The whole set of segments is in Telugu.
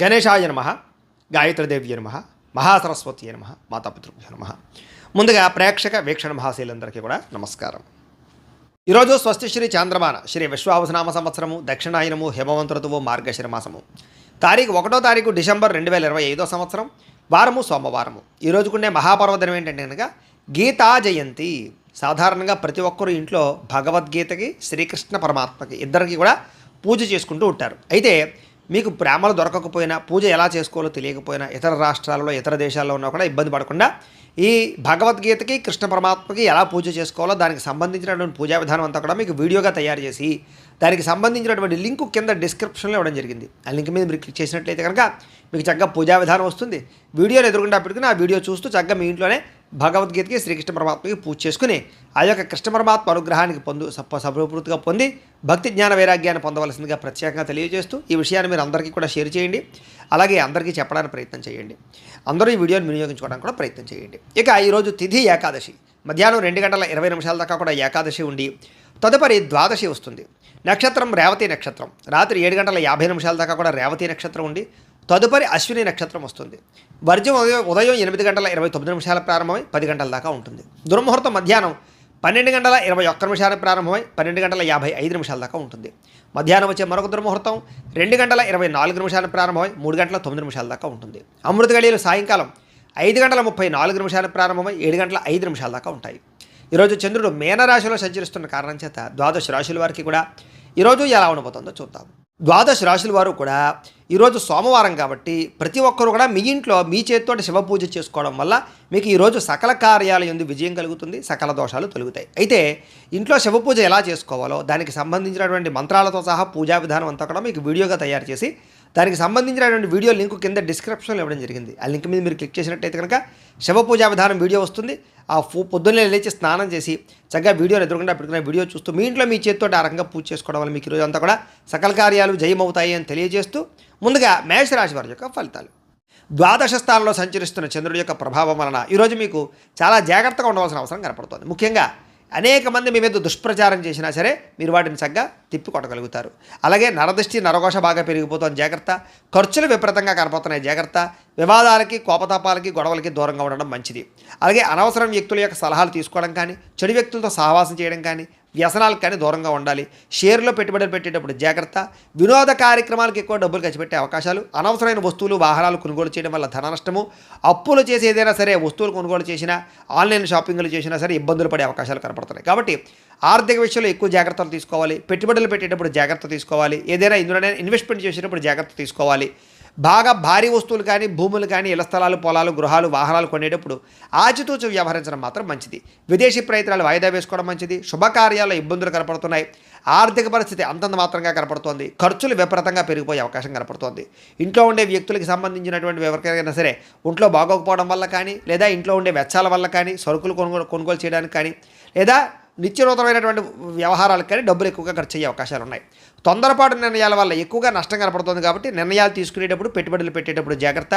గణేశాయ నమః, గాయత్రీదేవ్య నమః, మహాసరస్వతి నమః, మాతాపితృభ్యో నమః. ముందుగా ప్రేక్షక వీక్షణ మహాశీలందరికీ కూడా నమస్కారం. ఈరోజు స్వస్తి శ్రీ చాంద్రమాన శ్రీ విశ్వావసనామ సంవత్సరము దక్షిణాయనము హేమవంత ఋతువు మార్గశిర మాసము తారీఖు 1వ తారీఖు డిసెంబర్ 2025 సంవత్సరం వారము సోమవారము. ఈరోజు ఉండే మహాపర్వదినం ఏంటంటే కనుక గీతా జయంతి. సాధారణంగా ప్రతి ఒక్కరూ ఇంట్లో భగవద్గీతకి శ్రీకృష్ణ పరమాత్మకి ఇద్దరికి కూడా పూజ చేసుకుంటూ ఉంటారు. అయితే మీకు బ్రాహ్మణులు దొరకకపోయినా పూజ ఎలా చేసుకోవాలో తెలియకపోయినా ఇతర రాష్ట్రాలలో ఇతర దేశాల్లో ఉన్నా కూడా ఇబ్బంది పడకుండా ఈ భగవద్గీతకి కృష్ణ పరమాత్మకి ఎలా పూజ చేసుకోవాలో దానికి సంబంధించినటువంటి పూజా విధానం అంతా కూడా మీకు వీడియోగా తయారు చేసి దానికి సంబంధించినటువంటి లింకు కింద డిస్క్రిప్షన్లో ఇవ్వడం జరిగింది. ఆ లింక్ మీద మీరు క్లిక్ చేసినట్లయితే కనుక మీకు చక్కగా పూజా విధానం వస్తుంది. వీడియోని ఎదురుకుండా పెట్టుకుని ఆ వీడియో చూస్తూ చక్కగా మీ ఇంట్లోనే భగవద్గీతకి శ్రీకృష్ణ పరమాత్మకి పూజ చేసుకుని ఆ యొక్క కృష్ణ పరమాత్మ అనుగ్రహానికి సంపూర్తిగా పొంది భక్తి జ్ఞాన వైరాగ్యాన్ని పొందవలసిందిగా ప్రత్యేకంగా తెలియజేస్తూ ఈ విషయాన్ని మీరు అందరికీ కూడా షేర్ చేయండి. అలాగే అందరికీ చెప్పడానికి ప్రయత్నం చేయండి. అందరూ ఈ వీడియోని వినియోగించుకోవడానికి కూడా ప్రయత్నం చేయండి. ఇక ఈరోజు తిథి ఏకాదశి. మధ్యాహ్నం 2:20 దాకా కూడా ఏకాదశి ఉండి తదుపరి ద్వాదశి వస్తుంది. నక్షత్రం రేవతి నక్షత్రం. రాత్రి 7:50 దాకా కూడా రేవతి నక్షత్రం ఉండి తదుపరి అశ్విని నక్షత్రం వస్తుంది. వర్జం ఉదయం 8:29 ప్రారంభమై 10 గంటల దాకా ఉంటుంది. దుర్ముహూర్తం మధ్యాహ్నం 12:21 ప్రారంభమై 12:55 దాకా ఉంటుంది. మధ్యాహ్నం వచ్చే మరొక దుర్ముహూర్తం 2:24 ప్రారంభమై 3:09 దాకా ఉంటుంది. అమృత గడియలు సాయంకాలం 5:34 ప్రారంభమై 7:05 దాకా ఉంటాయి. ఈరోజు చంద్రుడు మీనరాశిలో సంచరిస్తున్న కారణం చేత ద్వాదశ రాశుల వారికి కూడా ఈరోజు ఎలా ఉండబోతుందో చూద్దాం. ద్వాదశ రాశుల వారు కూడా ఈరోజు సోమవారం కాబట్టి ప్రతి ఒక్కరూ కూడా మీ ఇంట్లో మీ చేతితో శివ పూజ చేసుకోవడం వల్ల మీకు ఈరోజు సకల కార్యాల యందు విజయం కలుగుతుంది, సకల దోషాలు తొలుగుతాయి. అయితే ఇంట్లో శివ పూజ ఎలా చేసుకోవాలో దానికి సంబంధించినటువంటి మంత్రాలతో సహా పూజా విధానం అంతా కూడా మీకు వీడియోగా తయారు చేసి దానికి సంబంధించినటువంటి వీడియో లింక్ కింద డిస్క్రిప్షన్లో ఇవ్వడం జరిగింది. ఆ లింక్ మీద మీరు క్లిక్ చేసినట్టయితే కనుక శివ పూజా విధానం వీడియో వస్తుంది. ఆ పొద్దున్నే లేచి స్నానం చేసి చక్కగా వీడియోని ఎదురుకుండా పెట్టుకునే వీడియో చూస్తూ మీ ఇంట్లో మీ చేతితో ఆ రకంగా పూజ చేసుకోవడం వల్ల మీకు ఈరోజు అంతా కూడా సకల కార్యాలు జయమవుతాయి అని తెలియజేస్తూ ముందుగా మేషరాశి వారి యొక్క ఫలితాలు. ద్వాదశ స్థానంలో సంచరిస్తున్న చంద్రుడి యొక్క ప్రభావం వలన ఈరోజు మీకు చాలా జాగ్రత్తగా ఉండవలసిన అవసరం కనపడుతుంది. ముఖ్యంగా అనేక మంది మీ మీద దుష్ప్రచారం చేసినా సరే మీరు వాటిని చక్కగా తిప్పి కొట్టగలుగుతారు. అలాగే నరదృష్టి నరఘోష బాగా పెరిగిపోతుంది, జాగ్రత్త. ఖర్చులు విపరీతంగా కనపడుతున్నాయి, జాగ్రత్త. వివాదాలకి కోపతాపాలకి గొడవలకి దూరంగా ఉండడం మంచిది. అలాగే అనవసరం వ్యక్తుల యొక్క సలహాలు తీసుకోవడం కానీ చెడు వ్యక్తులతో సహవాసం చేయడం కానీ వ్యసనాలకు కానీ దూరంగా ఉండాలి. షేర్లో పెట్టుబడులు పెట్టేటప్పుడు జాగ్రత్త. వినోద కార్యక్రమాలకు ఎక్కువ డబ్బులు ఖర్చు పెట్టే అవకాశాలు, అనవసరమైన వస్తువులు వాహనాలు కొనుగోలు చేయడం వల్ల ధన నష్టము, అప్పులు చేసి ఏదైనా సరే వస్తువులు కొనుగోలు చేసినా ఆన్లైన్ షాపింగ్లు చేసినా సరే ఇబ్బందులు పడే అవకాశాలు కనపడుతున్నాయి. కాబట్టి ఆర్థిక విషయంలో ఎక్కువ జాగ్రత్తలు తీసుకోవాలి. పెట్టుబడులు పెట్టేటప్పుడు జాగ్రత్త తీసుకోవాలి. ఏదైనా ఇందులోనే ఇన్వెస్ట్మెంట్ చేసేటప్పుడు జాగ్రత్త తీసుకోవాలి. బాగా భారీ వస్తువులు కానీ భూములు కానీ ఇళ్ల స్థలాలు పొలాలు గృహాలు వాహనాలు కొనేటప్పుడు ఆచితూచి వ్యవహరించడం మాత్రం మంచిది. విదేశీ ప్రయత్నాలు వాయిదా వేసుకోవడం మంచిది. శుభకార్యాల్లో ఇబ్బందులు కనపడుతున్నాయి. ఆర్థిక పరిస్థితి అంతంత మాత్రంగా కనపడుతోంది. ఖర్చులు విపరీతంగా పెరిగిపోయే అవకాశం కనపడుతోంది. ఇంట్లో ఉండే వ్యక్తులకి సంబంధించినటువంటి ఎవరికైనా సరే ఒంట్లో బాగోకపోవడం వల్ల కానీ లేదా ఇంట్లో ఉండే వెచ్చాల వల్ల కానీ సరుకులు కొనుగోలు చేయడానికి కానీ లేదా నిత్యనూతనమైనటువంటి వ్యవహారాలకు కానీ డబ్బులు ఎక్కువగా ఖర్చు అయ్యే అవకాశాలు ఉన్నాయి. తొందరపాటు నిర్ణయాల వల్ల ఎక్కువగా నష్టం కనపడుతుంది. కాబట్టి నిర్ణయాలు తీసుకునేటప్పుడు పెట్టుబడులు పెట్టేటప్పుడు జాగ్రత్త.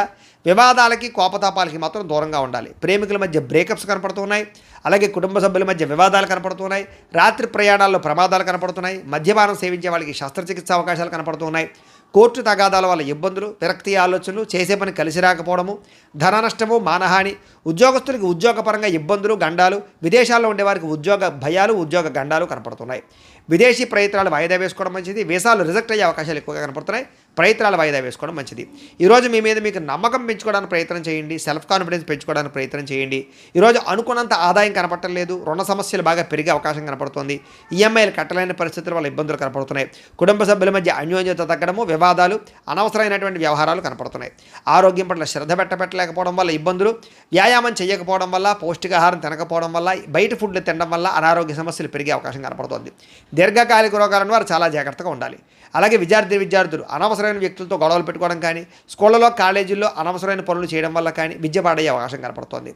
వివాదాలకి కోపతాపాలకి మాత్రం దూరంగా ఉండాలి. ప్రేమికుల మధ్య బ్రేకప్స్ కనపడుతున్నాయి. అలాగే కుటుంబ సభ్యుల మధ్య వివాదాలు కనపడుతున్నాయి. రాత్రి ప్రయాణాల్లో ప్రమాదాలు కనపడుతున్నాయి. మద్యపానం సేవించే వాళ్ళకి శస్త్రచికిత్స అవకాశాలు కనపడుతున్నాయి. కోర్టు తగాదాల వల్ల ఇబ్బందులు, విరక్తి ఆలోచనలు, చేసే పని కలిసి రాకపోవడము, ధన నష్టము, మానహాని, ఉద్యోగస్తులకి ఉద్యోగపరంగా ఇబ్బందులు గండాలు, విదేశాల్లో ఉండేవారికి ఉద్యోగ భయాలు ఉద్యోగ గండాలు కనపడుతున్నాయి. విదేశీ ప్రయత్నాలు వాయిదా వేసుకోవడం మంచిది. వీసాలు రిజెక్ట్ అయ్యే అవకాశాలు ఎక్కువగా కనపడుతున్నాయి. ప్రయత్నాలు వాయిదా వేసుకోవడం మంచిది. ఈరోజు మీ మీద మీకు నమ్మకం పెంచుకోవడానికి ప్రయత్నం చేయండి. సెల్ఫ్ కాన్ఫిడెన్స్ పెంచుకోవడానికి ప్రయత్నం చేయండి. ఈరోజు అనుకున్నంత ఆదాయం కనపడటం లేదు. రుణ సమస్యలు బాగా పెరిగే అవకాశం కనపడుతుంది. ఈఎంఐలు కట్టలేని పరిస్థితుల వల్ల ఇబ్బందులు కనపడుతున్నాయి. కుటుంబ సభ్యుల మధ్య అన్యోన్యత తగ్గడము, వివాదాలు, అనవసరమైనటువంటి వ్యవహారాలు కనపడుతున్నాయి. ఆరోగ్యం పట్ల శ్రద్ధ పెట్టలేకపోవడం వల్ల ఇబ్బందులు, వ్యాయామం చేయకపోవడం వల్ల, పౌష్టికాహారం తినకపోవడం వల్ల, బయట ఫుడ్లు తినడం వల్ల అనారోగ్య సమస్యలు పెరిగే అవకాశం కనపడుతుంది. దీర్ఘకాలిక రోగాలను వారు చాలా జాగ్రత్తగా ఉండాలి. అలాగే విద్యార్థులు అనవసరమైన వ్యక్తులతో గొడవలు పెట్టుకోవడం కానీ స్కూళ్ళలో కాలేజీల్లో అనవసరమైన పనులు చేయడం వల్ల కానీ విద్య పాడయ్యే అవకాశం కనపడుతుంది.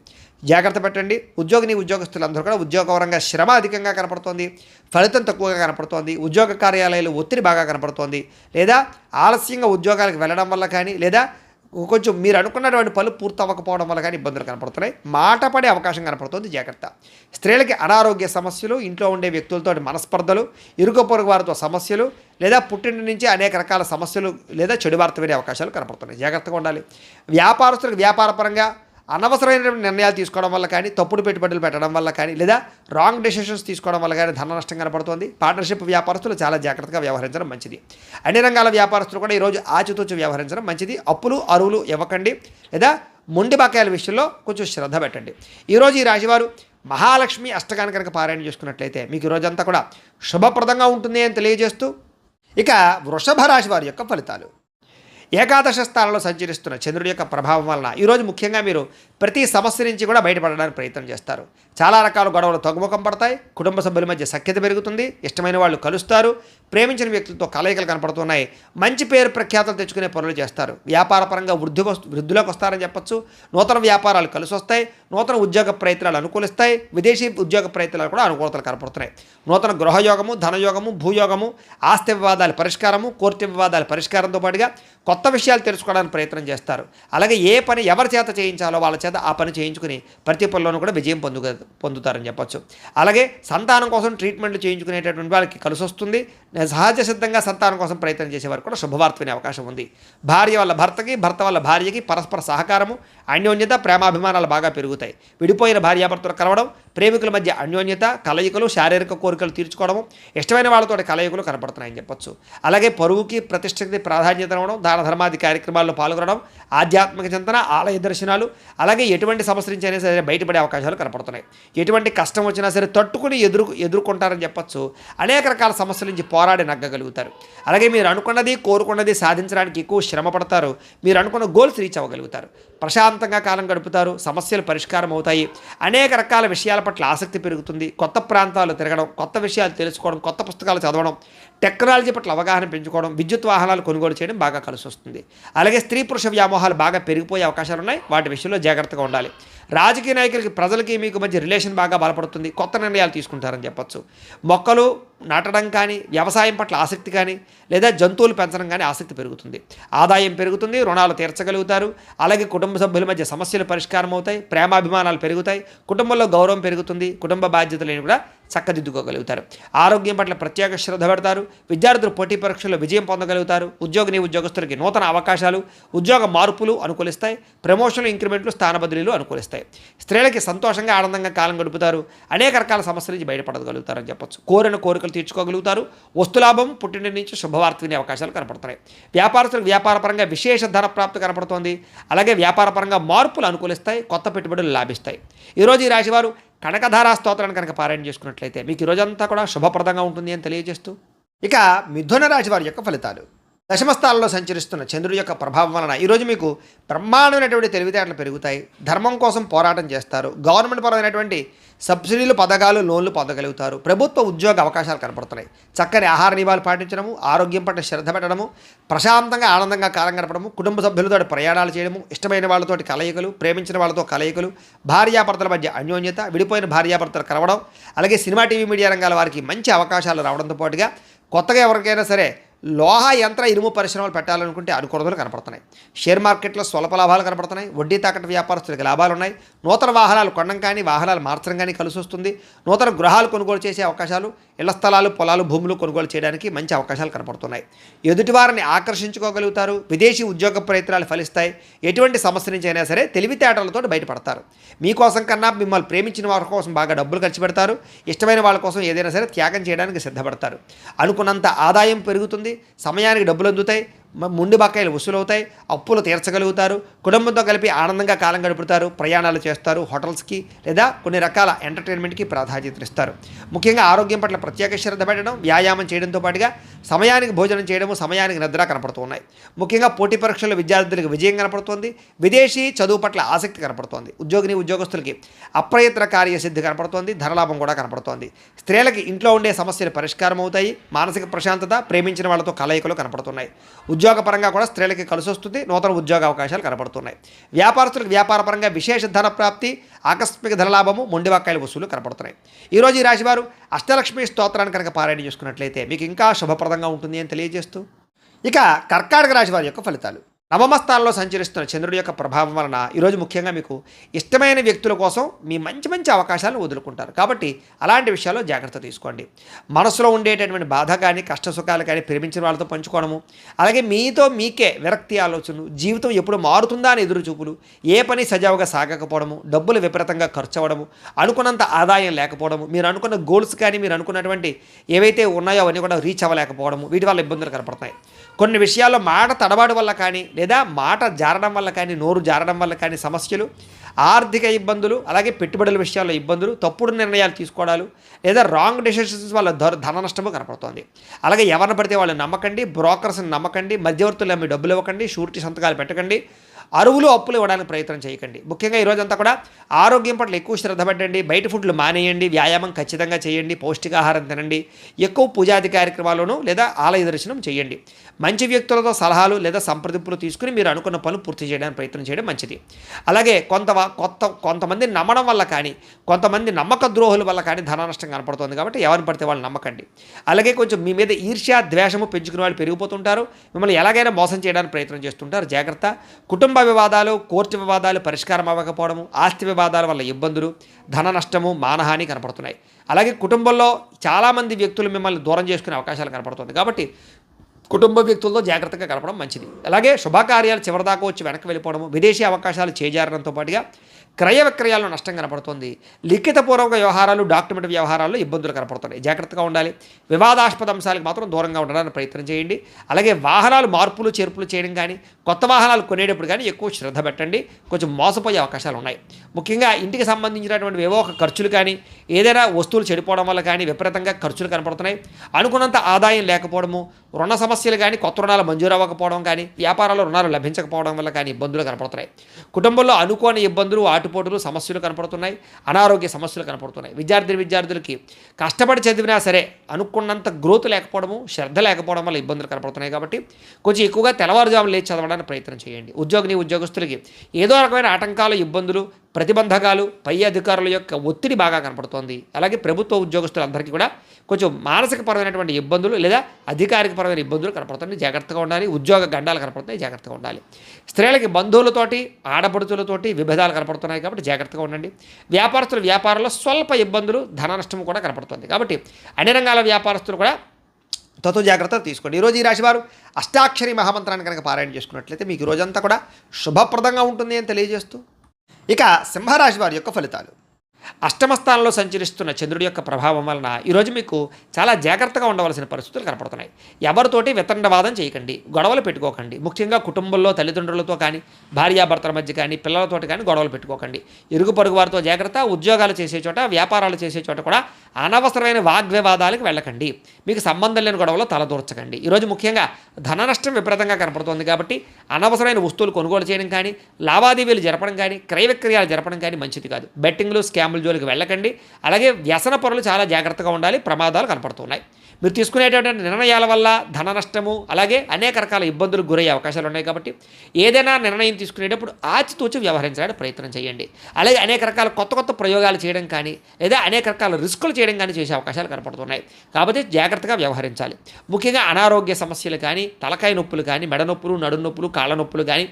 జాగ్రత్త పెట్టండి. ఉద్యోగస్తులందరూ కూడా ఉద్యోగపరంగా శ్రమ అధికంగా కనపడుతోంది. ఫలితం తక్కువగా కనపడుతోంది. ఉద్యోగ కార్యాలయాలు ఒత్తిడి బాగా కనపడుతోంది. లేదా ఆలస్యంగా ఉద్యోగాలకు వెళ్ళడం వల్ల కానీ లేదా కొంచెం మీరు అనుకున్నటువంటి పనులు పూర్తి అవ్వకపోవడం వల్ల కానీ ఇబ్బందులు కనపడుతున్నాయి. మాట పడే అవకాశం కనపడుతుంది, జాగ్రత్త. స్త్రీలకి అనారోగ్య సమస్యలు, ఇంట్లో ఉండే వ్యక్తులతో మనస్పర్ధలు, ఇరుగు పొరుగు వారితో సమస్యలు, లేదా పుట్టింటి నుంచి అనేక రకాల సమస్యలు లేదా చెడు వార్త వినే అవకాశాలు కనపడుతున్నాయి. జాగ్రత్తగా ఉండాలి. వ్యాపారస్తులకు వ్యాపారపరంగా అనవసరమైనటువంటి నిర్ణయాలు తీసుకోవడం వల్ల కానీ, తప్పుడు పెట్టుబడులు పెట్టడం వల్ల కానీ, లేదా రాంగ్ డెసిషన్స్ తీసుకోవడం వల్ల కానీ ధన నష్టం కనపడుతుంది. పార్ట్నర్షిప్ వ్యాపారస్తులు చాలా జాగ్రత్తగా వ్యవహరించడం మంచిది. అన్ని రంగాల వ్యాపారస్తులు కూడా ఈరోజు ఆచితూచి వ్యవహరించడం మంచిది. అప్పులు అరువులు ఇవ్వకండి, లేదా మొండి బకాయిల విషయంలో కొంచెం శ్రద్ధ పెట్టండి. ఈరోజు ఈ రాశివారు మహాలక్ష్మి అష్టకాన్ని కనుక పారాయణ చేసుకున్నట్లయితే మీకు ఈ రోజంతా కూడా శుభప్రదంగా ఉంటుంది అని తెలియజేస్తూ, ఇక వృషభ రాశి వారి యొక్క ఫలితాలు. ఏకాదశ స్థానంలో సంచరిస్తున్న చంద్రుడి యొక్క ప్రభావం వలన ఈరోజు ముఖ్యంగా మీరు ప్రతి సమస్య నుంచి కూడా బయటపడడానికి ప్రయత్నం చేస్తారు. చాలా రకాల గొడవలు తగ్గుముఖం పడతాయి. కుటుంబ సభ్యుల మధ్య సఖ్యత పెరుగుతుంది. ఇష్టమైన వాళ్ళు కలుస్తారు. ప్రేమించిన వ్యక్తులతో కలయికలు కనపడుతున్నాయి. మంచి పేరు ప్రఖ్యాతలు తెచ్చుకునే పనులు చేస్తారు. వ్యాపారపరంగా వృద్ధిలోకి వస్తారని చెప్పొచ్చు. నూతన వ్యాపారాలు కలిసి వస్తాయి. నూతన ఉద్యోగ ప్రయత్నాలు అనుకూలిస్తాయి. విదేశీ ఉద్యోగ ప్రయత్నాలు కూడా అనుకూలతలు కనపడుతున్నాయి. నూతన గృహయోగము, ధనయోగము, భూయోగము, ఆస్తి వివాదాల పరిష్కారము, కోర్టు వివాదాల పరిష్కారంతో పాటుగా కొత్త విషయాలు తెలుసుకోవడానికి ప్రయత్నం చేస్తారు. అలాగే ఏ పని ఎవరి చేత చేయించాలో వాళ్ళ చేత ఆ పని చేయించుకుని ప్రతి పనిలోనూ కూడా విజయం పొందుతారని చెప్పొచ్చు. అలాగే సంతానం కోసం ట్రీట్మెంట్లు చేయించుకునేటటువంటి వాళ్ళకి కలిసి వస్తుంది. సహజ సిద్ధంగా సంతానం కోసం ప్రయత్నం చేసేవారు కూడా శుభవార్త వినే అవకాశం ఉంది. భార్య వల్ల భర్తకి, భర్త వల్ల భార్యకి పరస్పర సహకారము, అన్యోన్యత, ప్రేమాభిమానాలు బాగా పెరుగుతాయి. విడిపోయిన భార్యాభర్తలు కలవడం, ప్రేమికుల మధ్య అన్యోన్యత, కలయికలు, శారీరక కోరికలు తీర్చుకోవడము, ఇష్టమైన వాళ్ళతో కలయికలు కనపడుతున్నాయని చెప్పొచ్చు. అలాగే పరువుకి, ప్రతిష్టకి ప్రాధాన్యత ఇవ్వడం, దాన ధర్మాది కార్యక్రమాల్లో పాల్గొనడం, ఆధ్యాత్మిక చింతన, ఆలయ దర్శనాలు, అలాగే ఎటువంటి సమస్య నుంచి అయినా సరే బయటపడే అవకాశాలు కనపడుతున్నాయి. ఎటువంటి కష్టం వచ్చినా సరే తట్టుకుని ఎదుర్కొంటారని చెప్పొచ్చు. అనేక రకాల సమస్యల నుంచి పోరాడి నగ్గగలుగుతారు. అలాగే మీరు అనుకున్నది, కోరుకున్నది సాధించడానికి ఎక్కువ శ్రమ పడతారు. మీరు అనుకున్న గోల్స్ రీచ్ అవ్వగలుగుతారు. ప్రశాంతంగా కాలం గడుపుతారు. సమస్యలు పరిష్కారం అవుతాయి. అనేక రకాల విషయాల పట్ల ఆసక్తి పెరుగుతుంది. కొత్త ప్రాంతాలు తిరగడం, కొత్త విషయాలు తెలుసుకోవడం, కొత్త పుస్తకాలు చదవడం, టెక్నాలజీ పట్ల అవగాహన పెంచుకోవడం, విద్యుత్ వాహనాలు కొనుగోలు చేయడం బాగా కలిసి వస్తుంది. అలాగే స్త్రీ పురుష వ్యామోహాలు బాగా పెరిగిపోయే అవకాశాలు ఉన్నాయి. వాటి విషయంలో జాగ్రత్తగా ఉండాలి. రాజకీయ నాయకులకి, ప్రజలకి మీకు మధ్య రిలేషన్ బాగా బలపడుతుంది. కొత్త నిర్ణయాలు తీసుకుంటారని చెప్పొచ్చు. మొక్కలు నాటడం కానీ, వ్యవసాయం పట్ల ఆసక్తి కానీ, లేదా జంతువులు పెంచడం కానీ ఆసక్తి పెరుగుతుంది. ఆదాయం పెరుగుతుంది. రుణాలు తీర్చగలుగుతారు. అలాగే కుటుంబ సభ్యుల మధ్య సమస్యలు పరిష్కారం అవుతాయి. ప్రేమాభిమానాలు పెరుగుతాయి. కుటుంబంలో గౌరవం పెరుగుతుంది. కుటుంబ బాధ్యతలను కూడా చక్కదిద్దుకోగలుగుతారు. ఆరోగ్యం పట్ల ప్రత్యేక శ్రద్ధ పెడతారు. విద్యార్థులు పోటీ పరీక్షల్లో విజయం పొందగలుగుతారు. ఉద్యోగస్తులకి నూతన అవకాశాలు, ఉద్యోగ మార్పులు అనుకూలిస్తాయి. ప్రమోషన్లు, ఇంక్రిమెంట్లు, స్థాన బదిలీలు అనుకూలిస్తాయి. స్త్రీలకి సంతోషంగా, ఆనందంగా కాలం గడుపుతారు. అనేక రకాల సమస్యల నుంచి బయటపడగలుగుతారని చెప్పొచ్చు. కోరిన కోరికలు తీర్చుకోగలుగుతారు. వస్తులాభం, పుట్టింటి నుంచి శుభవార్త వినే అవకాశాలు కనపడుతున్నాయి. వ్యాపారస్తులకు వ్యాపారపరంగా విశేష ధన ప్రాప్తి కనపడుతోంది. అలాగే వ్యాపారపరంగా మార్పులు అనుకూలిస్తాయి. కొత్త పెట్టుబడులు లాభిస్తాయి. ఈరోజు ఈ రాశివారు కనకధారా స్తోత్రాన్ని కనుక పారాయణ చేసుకున్నట్లయితే మీకు ఈ రోజంతా కూడా శుభప్రదంగా ఉంటుంది అని తెలియజేస్తూ, ఇక మిథున రాశి వారి యొక్క ఫలితాలు. దశమస్థానంలో సంచరిస్తున్న చంద్రుడి యొక్క ప్రభావం వలన ఈరోజు మీకు బ్రహ్మాండమైనటువంటి తెలివితేటలు పెరుగుతాయి. ధర్మం కోసం పోరాటం చేస్తారు. గవర్నమెంట్ పరమైనటువంటి సబ్సిడీలు, పథకాలు, లోన్లు పొందగలుగుతారు. ప్రభుత్వ ఉద్యోగ అవకాశాలు కనపడుతున్నాయి. చక్కని ఆహార నియమాలు పాటించడము, ఆరోగ్యం పట్ల శ్రద్ధ పెట్టడము, ప్రశాంతంగా ఆనందంగా కాలం గడపడము, కుటుంబ సభ్యులతో ప్రయాణాలు చేయడము, ఇష్టమైన వాళ్ళతోటి కలయికలు, ప్రేమించిన వాళ్ళతో కలయికలు, భార్యాభర్తల మధ్య అన్యోన్యత, విడిపోయిన భార్యాభర్తలు కలవడం, అలాగే సినిమా, టీవీ, మీడియా రంగాల వారికి మంచి అవకాశాలు రావడంతో పాటుగా కొత్తగా ఎవరికైనా సరే లోహ యంత్ర ఇనుము పరిశ్రమలు పెట్టాలనుకుంటే అనుకూలతలు కనపడుతున్నాయి. షేర్ మార్కెట్లో స్వల్ప లాభాలు కనపడుతున్నాయి. వడ్డీ తాకట్టు వ్యాపారస్తులకు లాభాలు ఉన్నాయి. నూతన వాహనాలు కొనడం కానీ, వాహనాలు మార్చడం కానీ కలిసి వస్తుంది. నూతన గృహాలు కొనుగోలు చేసే అవకాశాలు, ఇళ్ల స్థలాలు, పొలాలు, భూములు కొనుగోలు చేయడానికి మంచి అవకాశాలు కనపడుతున్నాయి. ఎదుటివారిని ఆకర్షించుకోగలుగుతారు. విదేశీ ఉద్యోగ ప్రయత్నాలు ఫలిస్తాయి. ఎటువంటి సమస్య నుంచి అయినా సరే తెలివితేటలతో బయటపడతారు. మీకోసం కన్నా మిమ్మల్ని ప్రేమించిన వారి కోసం బాగా డబ్బులు ఖర్చు పెడతారు. ఇష్టమైన వాళ్ళ కోసం ఏదైనా సరే త్యాగం చేయడానికి సిద్ధపడతారు. అనుకున్నంత ఆదాయం పెరుగుతుంది. సమయానికి డబ్బులు అందుతాయి. ముండి బకాయిలు వసూలవుతాయి. అప్పులు తీర్చగలుగుతారు. కుటుంబంతో కలిపి ఆనందంగా కాలం గడుపుతారు. ప్రయాణాలు చేస్తారు. హోటల్స్కి లేదా కొన్ని రకాల ఎంటర్టైన్మెంట్కి ప్రాధాన్యత ఇస్తారు. ముఖ్యంగా ఆరోగ్యం పట్ల ప్రత్యేక శ్రద్ధ పెట్టడం, వ్యాయామం చేయడంతో పాటుగా సమయానికి భోజనం చేయడము, సమయానికి నిద్ర కనపడుతూ ఉన్నాయి. ముఖ్యంగా పోటీ పరీక్షల్లో విద్యార్థులకు విజయం కనపడుతోంది. విదేశీ చదువు పట్ల ఆసక్తి కనపడుతోంది. ఉద్యోగస్తులకి అప్రయత్న కార్యసిద్ధి కనపడుతోంది. ధనలాభం కూడా కనపడుతోంది. స్త్రీలకి ఇంట్లో ఉండే సమస్యలు పరిష్కారం అవుతాయి. మానసిక ప్రశాంతత, ప్రేమించిన వాళ్ళతో కలయికలు కనపడుతున్నాయి. ఉద్యోగపరంగా కూడా స్త్రీలకి కలిసి వస్తుంది. నూతన ఉద్యోగ అవకాశాలు కనపడుతున్నాయి. వ్యాపారస్తులకు వ్యాపారపరంగా విశేష ధన ప్రాప్తి, ఆకస్మిక ధనలాభము, మొండివాకాయల వసూలు కనపడుతున్నాయి. ఈరోజు ఈ రాశివారు అష్టలక్ష్మి స్తోత్రాన్ని కనుక పారాయణ చేసుకున్నట్లయితే మీకు ఇంకా శుభప్రదంగా ఉంటుంది అని తెలియజేస్తూ, ఇక కర్కాటక రాశి వారి యొక్క ఫలితాలు. నవమ స్థానంలో సంచరిస్తున్న చంద్రుడి యొక్క ప్రభావం వలన ఈరోజు ముఖ్యంగా మీకు ఇష్టమైన వ్యక్తుల కోసం మీ మంచి మంచి అవకాశాలను వదులుకుంటారు. కాబట్టి అలాంటి విషయాల్లో జాగ్రత్త తీసుకోండి. మనసులో ఉండేటటువంటి బాధ కానీ కష్ట సుఖాలు కానీ ప్రేమించిన వాళ్ళతో పంచుకోవడము, అలాగే మీతో మీకే విరక్తి ఆలోచనలు, జీవితం ఎప్పుడు మారుతుందా అని ఎదురు చూపులు, ఏ పని సజావుగా సాగకపోవడము, డబ్బులు విపరీతంగా ఖర్చు అవ్వడము, అనుకున్నంత ఆదాయం లేకపోవడము, మీరు అనుకున్న గోల్స్ కానీ మీరు అనుకున్నటువంటి ఏవైతే ఉన్నాయో అవన్నీ కూడా రీచ్ అవ్వలేకపోవడము, వీటి వల్ల ఇబ్బందులు కనపడుతున్నాయి. కొన్ని విషయాల్లో మాట తడబాటు వల్ల కానీ లేదా మాట జారడం వల్ల కానీ నోరు జారడం వల్ల కానీ సమస్యలు, ఆర్థిక ఇబ్బందులు, అలాగే పెట్టుబడుల విషయాల్లో ఇబ్బందులు, తప్పుడు నిర్ణయాలు తీసుకోవడాలు లేదా రాంగ్ డెసిషన్స్ వల్ల ధన నష్టము కనపడుతోంది. అలాగే ఎవరిని పడితే వాళ్ళు నమ్మకండి, బ్రోకర్స్ని నమ్మకండి, మధ్యవర్తులు మీ డబ్బులు ఇవ్వకండి, షూరిటీ సంతకాలు పెట్టకండి, అరువులు అప్పులు ఇవ్వడానికి ప్రయత్నం చేయకండి. ముఖ్యంగా ఈరోజంతా కూడా ఆరోగ్యం పట్ల ఎక్కువ శ్రద్ధ పెట్టండి, బయట ఫుడ్లు మానేయండి, వ్యాయామం ఖచ్చితంగా చేయండి, పౌష్టికాహారం తినండి, ఎక్కువ పూజాది కార్యక్రమాలను లేదా ఆలయ దర్శనం చేయండి, మంచి వ్యక్తులతో సలహాలు లేదా సంప్రదింపులు తీసుకుని మీరు అనుకున్న పనులు పూర్తి చేయడానికి ప్రయత్నం చేయడం మంచిది. అలాగే కొంతమంది నమ్మడం వల్ల కానీ కొంతమంది నమ్మక ద్రోహుల వల్ల కానీ ధన నష్టం కనపడుతుంది. కాబట్టి ఎవరిని పడితే వాళ్ళు నమ్మకండి. అలాగే కొంచెం మీ మీద ఈర్ష్య ద్వేషము పెంచుకునే వాళ్ళు పెరిగిపోతుంటారు, మిమ్మల్ని ఎలాగైనా మోసం చేయడానికి ప్రయత్నం చేస్తుంటారు. జాగ్రత్త. కుటుంబ వివాదాలు, కోర్టు వివాదాలు పరిష్కారం అవ్వకపోవడము, ఆస్తి వివాదాల వల్ల ఇబ్బందులు, ధన నష్టము, మానహాని కనపడుతున్నాయి. అలాగే కుటుంబంలో చాలామంది వ్యక్తులు మిమ్మల్ని దూరం చేసుకునే అవకాశాలు కనపడుతుంది. కాబట్టి కుటుంబ వ్యక్తులతో జాగ్రత్తగా గడపడం మంచిది. అలాగే శుభకార్యాలు చివరిదాకా వచ్చి వెనక్కి వెళ్ళిపోవడము, విదేశీ అవకాశాలు చేజారడంతో పాటుగా క్రయ విక్రయాల్లో నష్టం కనపడుతుంది. లిఖితపూర్వక వ్యవహారాలు, డాక్యుమెంట్ వ్యవహారాల్లో ఇబ్బందులు కనపడుతున్నాయి. జాగ్రత్తగా ఉండాలి. వివాదాస్పద అంశాలకు మాత్రం దూరంగా ఉండడానికి ప్రయత్నం చేయండి. అలాగే వాహనాలు మార్పులు చేర్పులు చేయడం కానీ కొత్త వాహనాలు కొనేటప్పుడు కానీ ఎక్కువ శ్రద్ధ పెట్టండి. కొంచెం మోసపోయే అవకాశాలు ఉన్నాయి. ముఖ్యంగా ఇంటికి సంబంధించినటువంటి ఏవో ఒక ఖర్చులు కానీ ఏదైనా వస్తువులు చెడిపోవడం వల్ల కానీ విపరీతంగా ఖర్చులు కనపడుతున్నాయి. అనుకున్నంత ఆదాయం లేకపోవడము, రుణ సమస్యలు కానీ కొత్త రుణాలు మంజూరు అవ్వకపోవడం కానీ వ్యాపారాల్లో రుణాలు లభించకపోవడం వల్ల కానీ ఇబ్బందులు కనపడుతున్నాయి. కుటుంబంలో అనుకోని ఇబ్బందులు, ఆటుపోటులు, సమస్యలు కనపడుతున్నాయి. అనారోగ్య సమస్యలు కనపడుతున్నాయి. విద్యార్థులకి కష్టపడి చదివినా సరే అనుకున్నంత గ్రోత్ లేకపోవడము, శ్రద్ధ లేకపోవడం వల్ల ఇబ్బందులు కనపడుతున్నాయి. కాబట్టి కొంచెం ఎక్కువగా తెల్లవారుజామున లేచి చదవడానికి ప్రయత్నం చేయండి. ఉద్యోగస్తులకి ఏదో రకమైన ఆటంకాలు, ఇబ్బందులు, ప్రతిబంధకాలు, పై అధికారుల యొక్క ఒత్తిడి బాగా కనపడుతోంది. అలాగే ప్రభుత్వ ఉద్యోగస్తులందరికీ కూడా కొంచెం మానసికపరమైనటువంటి ఇబ్బందులు లేదా అధికారికపరమైన ఇబ్బందులు కనపడుతుంది. జాగ్రత్తగా ఉండాలి. ఉద్యోగ గండాలు కనపడుతున్నాయి. జాగ్రత్తగా ఉండాలి. స్త్రీలకి బంధువులతోటి, ఆడపడుతులతోటి విభేదాలు కనపడుతున్నాయి. కాబట్టి జాగ్రత్తగా ఉండండి. వ్యాపారంలో స్వల్ప ఇబ్బందులు, ధన నష్టం కూడా కనపడుతుంది. కాబట్టి అన్ని రంగాల వ్యాపారస్తులు కూడా జాగ్రత్తలు తీసుకోండి. ఈరోజు ఈ రాశివారు అష్టాక్షరి మహామంత్రాన్ని కనుక పారాయణ చేసుకున్నట్లయితే మీకు రోజంతా కూడా శుభప్రదంగా ఉంటుంది అని తెలియజేస్తూ, ఇక సింహరాశి వారి యొక్క ఫలితాలు. అష్టమ స్థానంలో సంచరిస్తున్న చంద్రుడి యొక్క ప్రభావం వలన ఈరోజు మీకు చాలా జాగ్రత్తగా ఉండవలసిన పరిస్థితులు కనపడుతున్నాయి. ఎవరితోటి వితండవాదం చేయకండి, గొడవలు పెట్టుకోకండి. ముఖ్యంగా కుటుంబంలో తల్లిదండ్రులతో కానీ, భార్యాభర్తల మధ్య కానీ, పిల్లలతోటి కానీ గొడవలు పెట్టుకోకండి. ఇరుగు పొరుగు వారితో జాగ్రత్త. ఉద్యోగాలు చేసే చోట, వ్యాపారాలు చేసే చోట కూడా అనవసరమైన వాగ్వివాదాలకు వెళ్ళకండి. మీకు సంబంధం లేని గొడవలో తలదూర్చకండి. ఈరోజు ముఖ్యంగా ధన నష్టం విపరీతంగా కనపడుతుంది. కాబట్టి అనవసరమైన వస్తువులు కొనుగోలు చేయడం కానీ, లావాదేవీలు జరపడం కానీ, క్రయ విక్రయాలు జరపడం కానీ మంచిది కాదు. బెట్టింగ్లు, స్కామ్లు జోలికి వెళ్ళకండి. అలాగే వ్యసన పరులు చాలా జాగ్రత్తగా ఉండాలి. ప్రమాదాలు కనపడుతున్నాయి. మీరు తీసుకునేటటువంటి నిర్ణయాల వల్ల ధన నష్టము, అలాగే అనేక రకాల ఇబ్బందులకు గురయ్యే అవకాశాలు ఉన్నాయి. కాబట్టి ఏదైనా నిర్ణయం తీసుకునేటప్పుడు ఆచితూచి వ్యవహరించడానికి ప్రయత్నం చేయండి. అలాగే అనేక రకాల కొత్త ప్రయోగాలు చేయడం కానీ లేదా అనేక రకాల రిస్కులు చేయడం కానీ చేసే అవకాశాలు కనపడుతున్నాయి. కాబట్టి జాగ్రత్తగా వ్యవహరించాలి. ముఖ్యంగా అనారోగ్య సమస్యలు కానీ, తలకాయ నొప్పులు కానీ, మెడ నొప్పులు, నడుము నొప్పులు, కాళ్ళ నొప్పులు కానీ,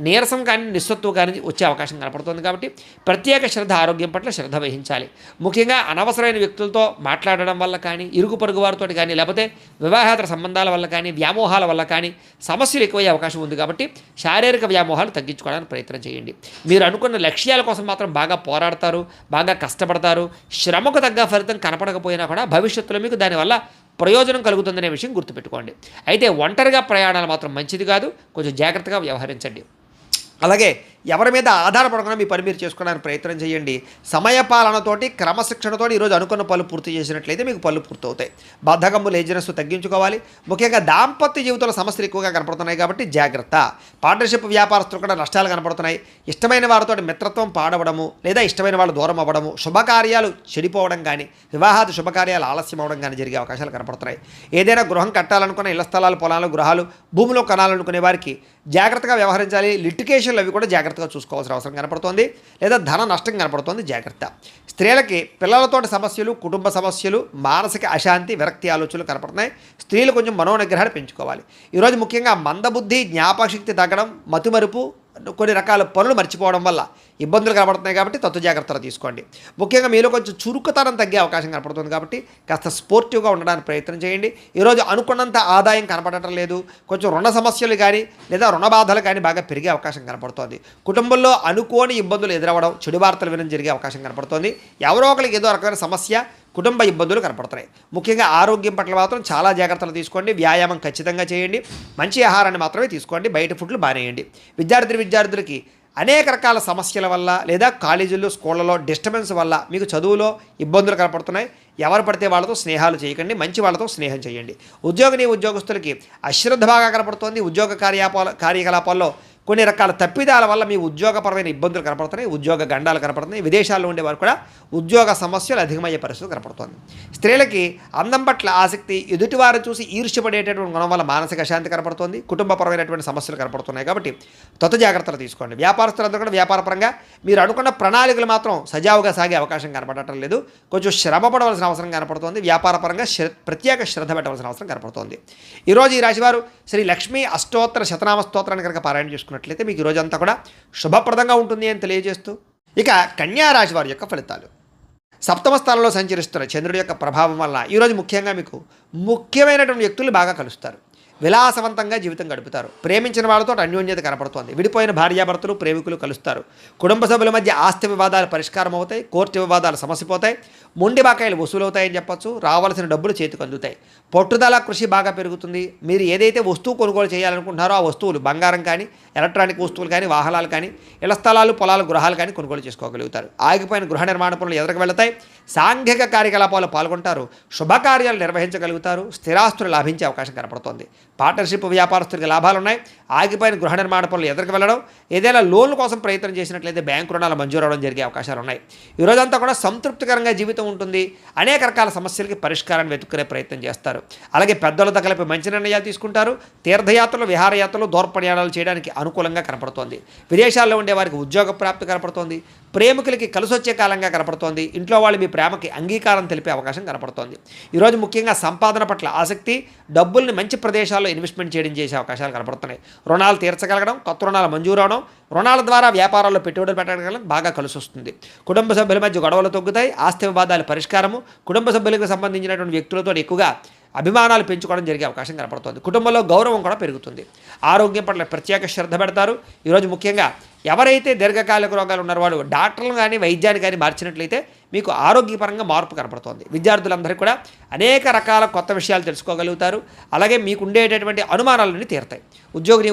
నీరసం కానీ, నిస్సత్తువ కానీ వచ్చే అవకాశం కనపడుతుంది. కాబట్టి ప్రత్యేక శ్రద్ధ, ఆరోగ్యం పట్ల శ్రద్ధ వహించాలి. ముఖ్యంగా అనవసరమైన వ్యక్తులతో మాట్లాడడం వల్ల కానీ, ఇరుగు పొరుగు వారితో కానీ, లేకపోతే వివాహేతర సంబంధాల వల్ల కానీ, వ్యామోహాల వల్ల కానీ సమస్యలు ఎక్కువయ్యే అవకాశం ఉంది. కాబట్టి శారీరక వ్యామోహాలు తగ్గించుకోవడానికి ప్రయత్నం చేయండి. మీరు అనుకున్న లక్ష్యాల కోసం మాత్రం బాగా పోరాడతారు, బాగా కష్టపడతారు. శ్రమకు తగ్గ ఫలితం కనపడకపోయినా కూడా భవిష్యత్తులో మీకు దానివల్ల ప్రయోజనం కలుగుతుందనే విషయం గుర్తుపెట్టుకోండి. అయితే ఒంటరిగా ప్రయాణాలు మాత్రం మంచిది కాదు. కొంచెం జాగ్రత్తగా వ్యవహరించండి. అలాగే ఎవరి మీద ఆధారపడకుండా మీ పని మీరు చేసుకోవడానికి ప్రయత్నం చేయండి. సమయపాలనతోటి, క్రమశిక్షణతో ఈరోజు అనుకున్న పనులు పూర్తి చేసినట్లయితే మీకు పనులు పూర్తవుతాయి. బద్ధకము, లేజినెస్ తగ్గించుకోవాలి. ముఖ్యంగా దాంపత్య జీవితంలో సమస్యలు ఎక్కువగా కనపడుతున్నాయి. కాబట్టి జాగ్రత్త. పార్ట్నర్షిప్ వ్యాపారస్తులు కూడా నష్టాలు కనపడుతున్నాయి. ఇష్టమైన వారితో మిత్రత్వం పాడవడము లేదా ఇష్టమైన వాళ్ళు దూరం అవ్వడము, శుభకార్యాలు చెడిపోవడం కానీ, వివాహాది శుభకార్యాలు ఆలస్యం అవ్వడం కానీ జరిగే అవకాశాలు కనపడుతున్నాయి. ఏదైనా గృహం కట్టాలనుకున్న, ఇళ్ల స్థలాలు, పొలాలు, గృహాలు, భూమిలో కొనాలనుకునే వారికి జాగ్రత్తగా వ్యవహరించాలి. లిటిగేషన్ ఎడ్యుకేషన్లు అవి కూడా జాగ్రత్తగా చూసుకోవాల్సిన అవసరం కనపడుతోంది, లేదా ధన నష్టం కనపడుతోంది. జాగ్రత్త. స్త్రీలకి పిల్లలతోటి సమస్యలు, కుటుంబ సమస్యలు, మానసిక అశాంతి, విరక్తి ఆలోచనలు కనపడుతున్నాయి. స్త్రీలు కొంచెం మనోనిగ్రహాన్ని పెంచుకోవాలి. ఈరోజు ముఖ్యంగా మందబుద్ధి, జ్ఞాపకశక్తి తగ్గడం, మతిమరుపు, కొన్ని రకాల పనులు మర్చిపోవడం వల్ల ఇబ్బందులు కనబడుతున్నాయి. కాబట్టి తత్వ జాగ్రత్తలు తీసుకోండి. ముఖ్యంగా మీలో కొంచెం చురుకుతనం తగ్గే అవకాశం కనపడుతుంది. కాబట్టి కాస్త స్పోర్టివ్గా ఉండడానికి ప్రయత్నం చేయండి. ఈరోజు అనుకున్నంత ఆదాయం కనపడటం లేదు. కొంచెం రుణ సమస్యలు కానీ లేదా రుణ బాధలు కానీ బాగా పెరిగే అవకాశం కనపడుతోంది. కుటుంబంలో అనుకోని ఇబ్బందులు ఎదురవ్వడం, చెడు వార్తలు వినడం జరిగే అవకాశం కనపడుతోంది. ఎవరో ఒకరికి ఏదో రకమైన సమస్య, కుటుంబ ఇబ్బందులు కనపడుతున్నాయి. ముఖ్యంగా ఆరోగ్యం పట్ల మాత్రం చాలా జాగ్రత్తలు తీసుకోండి. వ్యాయామం ఖచ్చితంగా చేయండి. మంచి ఆహారాన్ని మాత్రమే తీసుకోండి. బయట ఫుడ్లు బానేయండి. విద్యార్థులకి అనేక రకాల సమస్యల వల్ల లేదా కాలేజీల్లో, స్కూళ్ళలో డిస్టర్బెన్స్ వల్ల మీకు చదువులో ఇబ్బందులు కనపడుతున్నాయి. ఎవరు పడితే వాళ్ళతో స్నేహాలు చేయకండి. మంచి వాళ్ళతో స్నేహం చేయండి. ఉద్యోగస్తులకి అశ్రద్ధ బాగా కనపడుతోంది. ఉద్యోగ కార్యకలాపాల్లో కొన్ని రకాల తప్పిదాల వల్ల మీ ఉద్యోగపరమైన ఇబ్బందులు కనపడుతున్నాయి. ఉద్యోగ గండాలు కనపడుతున్నాయి. విదేశాల్లో ఉండేవారు కూడా ఉద్యోగ సమస్యలు అధికమయ్యే పరిస్థితి కనపడుతుంది. స్త్రీలకి అందం పట్ల ఆసక్తి, ఎదుటివారు చూసి ఈర్ష్యపడేటటువంటి గుణం వల్ల మానసిక అశాంతి కనపడుతుంది. కుటుంబపరమైనటువంటి సమస్యలు కనపడుతున్నాయి. కాబట్టి తొత్త జాగ్రత్తలు తీసుకోండి. వ్యాపారస్తులందరూ కూడా వ్యాపారపరంగా మీరు అనుకున్న ప్రణాళికలు మాత్రం సజావుగా సాగే అవకాశం కనపడటం లేదు. కొంచెం శ్రమ పడవలసిన అవసరం కనపడుతుంది. వ్యాపారపరంగా ప్రత్యేక శ్రద్ధ పెట్టవలసిన అవసరం కనపడుతుంది. ఈరోజు ఈ రాశివారు శ్రీ లక్ష్మీ అష్టోత్తర శతనామ స్తోత్రాన్ని కనుక పారాయణ చేసుకున్నట్లయితే మీకు ఈ రోజంతా కూడా శుభప్రదంగా ఉంటుంది అని తెలియజేస్తూ, ఇక కన్యా రాశి వారి యొక్క ఫలితాలు. సప్తమ స్థానంలో సంచరిస్తున్న చంద్రుడి యొక్క ప్రభావం వల్ల ఈరోజు ముఖ్యంగా మీకు ముఖ్యమైనటువంటి వ్యక్తులు బాగా కలుస్తారు. విలాసవంతంగా జీవితం గడుపుతారు. ప్రేమించిన వాళ్ళతో అన్యోన్యత కనపడుతోంది. విడిపోయిన భార్యాభర్తలు, ప్రేమికులు కలుస్తారు. కుటుంబ సభ్యుల మధ్య ఆస్తి వివాదాలు పరిష్కారం అవుతాయి. కోర్టు వివాదాలు సమసిపోతాయి. మొండి బాకాయలు వసూలవుతాయని చెప్పచ్చు. రావాల్సిన డబ్బులు చేతికి అందుతాయి. పట్టుదల, కృషి బాగా పెరుగుతుంది. మీరు ఏదైతే వస్తువు కొనుగోలు చేయాలనుకుంటున్నారో ఆ వస్తువులు, బంగారం కానీ, ఎలక్ట్రానిక్ వస్తువులు కానీ, వాహనాలు కానీ, ఇళ్ల స్థలాలు, పొలాలు, గృహాలు కానీ కొనుగోలు చేసుకోగలుగుతారు. ఆగిపోయిన గృహ నిర్మాణ పనులు ఎదురుకు వెళతాయి. సాంఘిక కార్యకలాపాలు పాల్గొంటారు. శుభకార్యాలు నిర్వహించగలుగుతారు. స్థిరాస్తులు లాభించే అవకాశం కనపడుతోంది. పార్ట్నర్షిప్ వ్యాపారస్తులకి లాభాలు ఉన్నాయి. ఆగిపోయిన గృహ నిర్మాణ పనులు ఎదురుకు వెళ్ళడం, ఏదైనా లోన్ల కోసం ప్రయత్నం చేసినట్లయితే బ్యాంకు రుణాలు మంజూరు అవడం జరిగే అవకాశాలు ఉన్నాయి. ఈరోజంతా కూడా సంతృప్తికరంగా జీవితం ఉంటుంది. అనేక రకాల సమస్యలకి పరిష్కారాన్ని వెతుక్కునే ప్రయత్నం చేస్తారు. అలాగే పెద్దలతో కలిపి మంచి నిర్ణయాలు తీసుకుంటారు. తీర్థయాత్రలు, విహారయాత్రలు, దూర ప్రయాణాలు చేయడానికి అనుకూలంగా కనపడుతోంది. విదేశాల్లో ఉండే వారికి ఉద్యోగ ప్రాప్తి కనపడుతోంది. ప్రేమికులకి కలిసొచ్చే కాలంగా కనపడుతోంది. ఇంట్లో వాళ్ళు మీ ప్రేమకి అంగీకారం తెలిపే అవకాశం కనపడుతోంది. ఈరోజు ముఖ్యంగా సంపాదన పట్ల ఆసక్తి, డబ్బుల్ని మంచి ప్రదేశాల్లో ఇన్వెస్ట్మెంట్ చేయడం చేసే అవకాశాలు కనపడుతున్నాయి. రుణాలు తీర్చగలగడం, కొత్త రుణాలు మంజూరు అవడం, రుణాల ద్వారా వ్యాపారాల్లో పెట్టుబడులు పెట్టడం బాగా కలిసి వస్తుంది. కుటుంబ సభ్యుల మధ్య గొడవలు తగ్గుతాయి. ఆస్తి వివాదాల పరిష్కారము, కుటుంబ సభ్యులకు సంబంధించినటువంటి వ్యక్తులతో ఎక్కువగా అభిమానాలు పెంచుకోవడం జరిగే అవకాశం కనపడుతుంది. కుటుంబంలో గౌరవం కూడా పెరుగుతుంది. ఆరోగ్యం పట్ల ప్రత్యేక శ్రద్ధ పెడతారు. ఈరోజు ముఖ్యంగా ఎవరైతే దీర్ఘకాలిక రోగాలు ఉన్నారో వాళ్ళు డాక్టర్లు కానీ, వైద్యాన్ని కానీ మార్చినట్లయితే మీకు ఆరోగ్యపరంగా మార్పు కనపడుతోంది. విద్యార్థులందరికీ కూడా అనేక రకాల కొత్త విషయాలు తెలుసుకోగలుగుతారు. అలాగే మీకు ఉండేటటువంటి అనుమానాలన్నీ తీరుతాయి.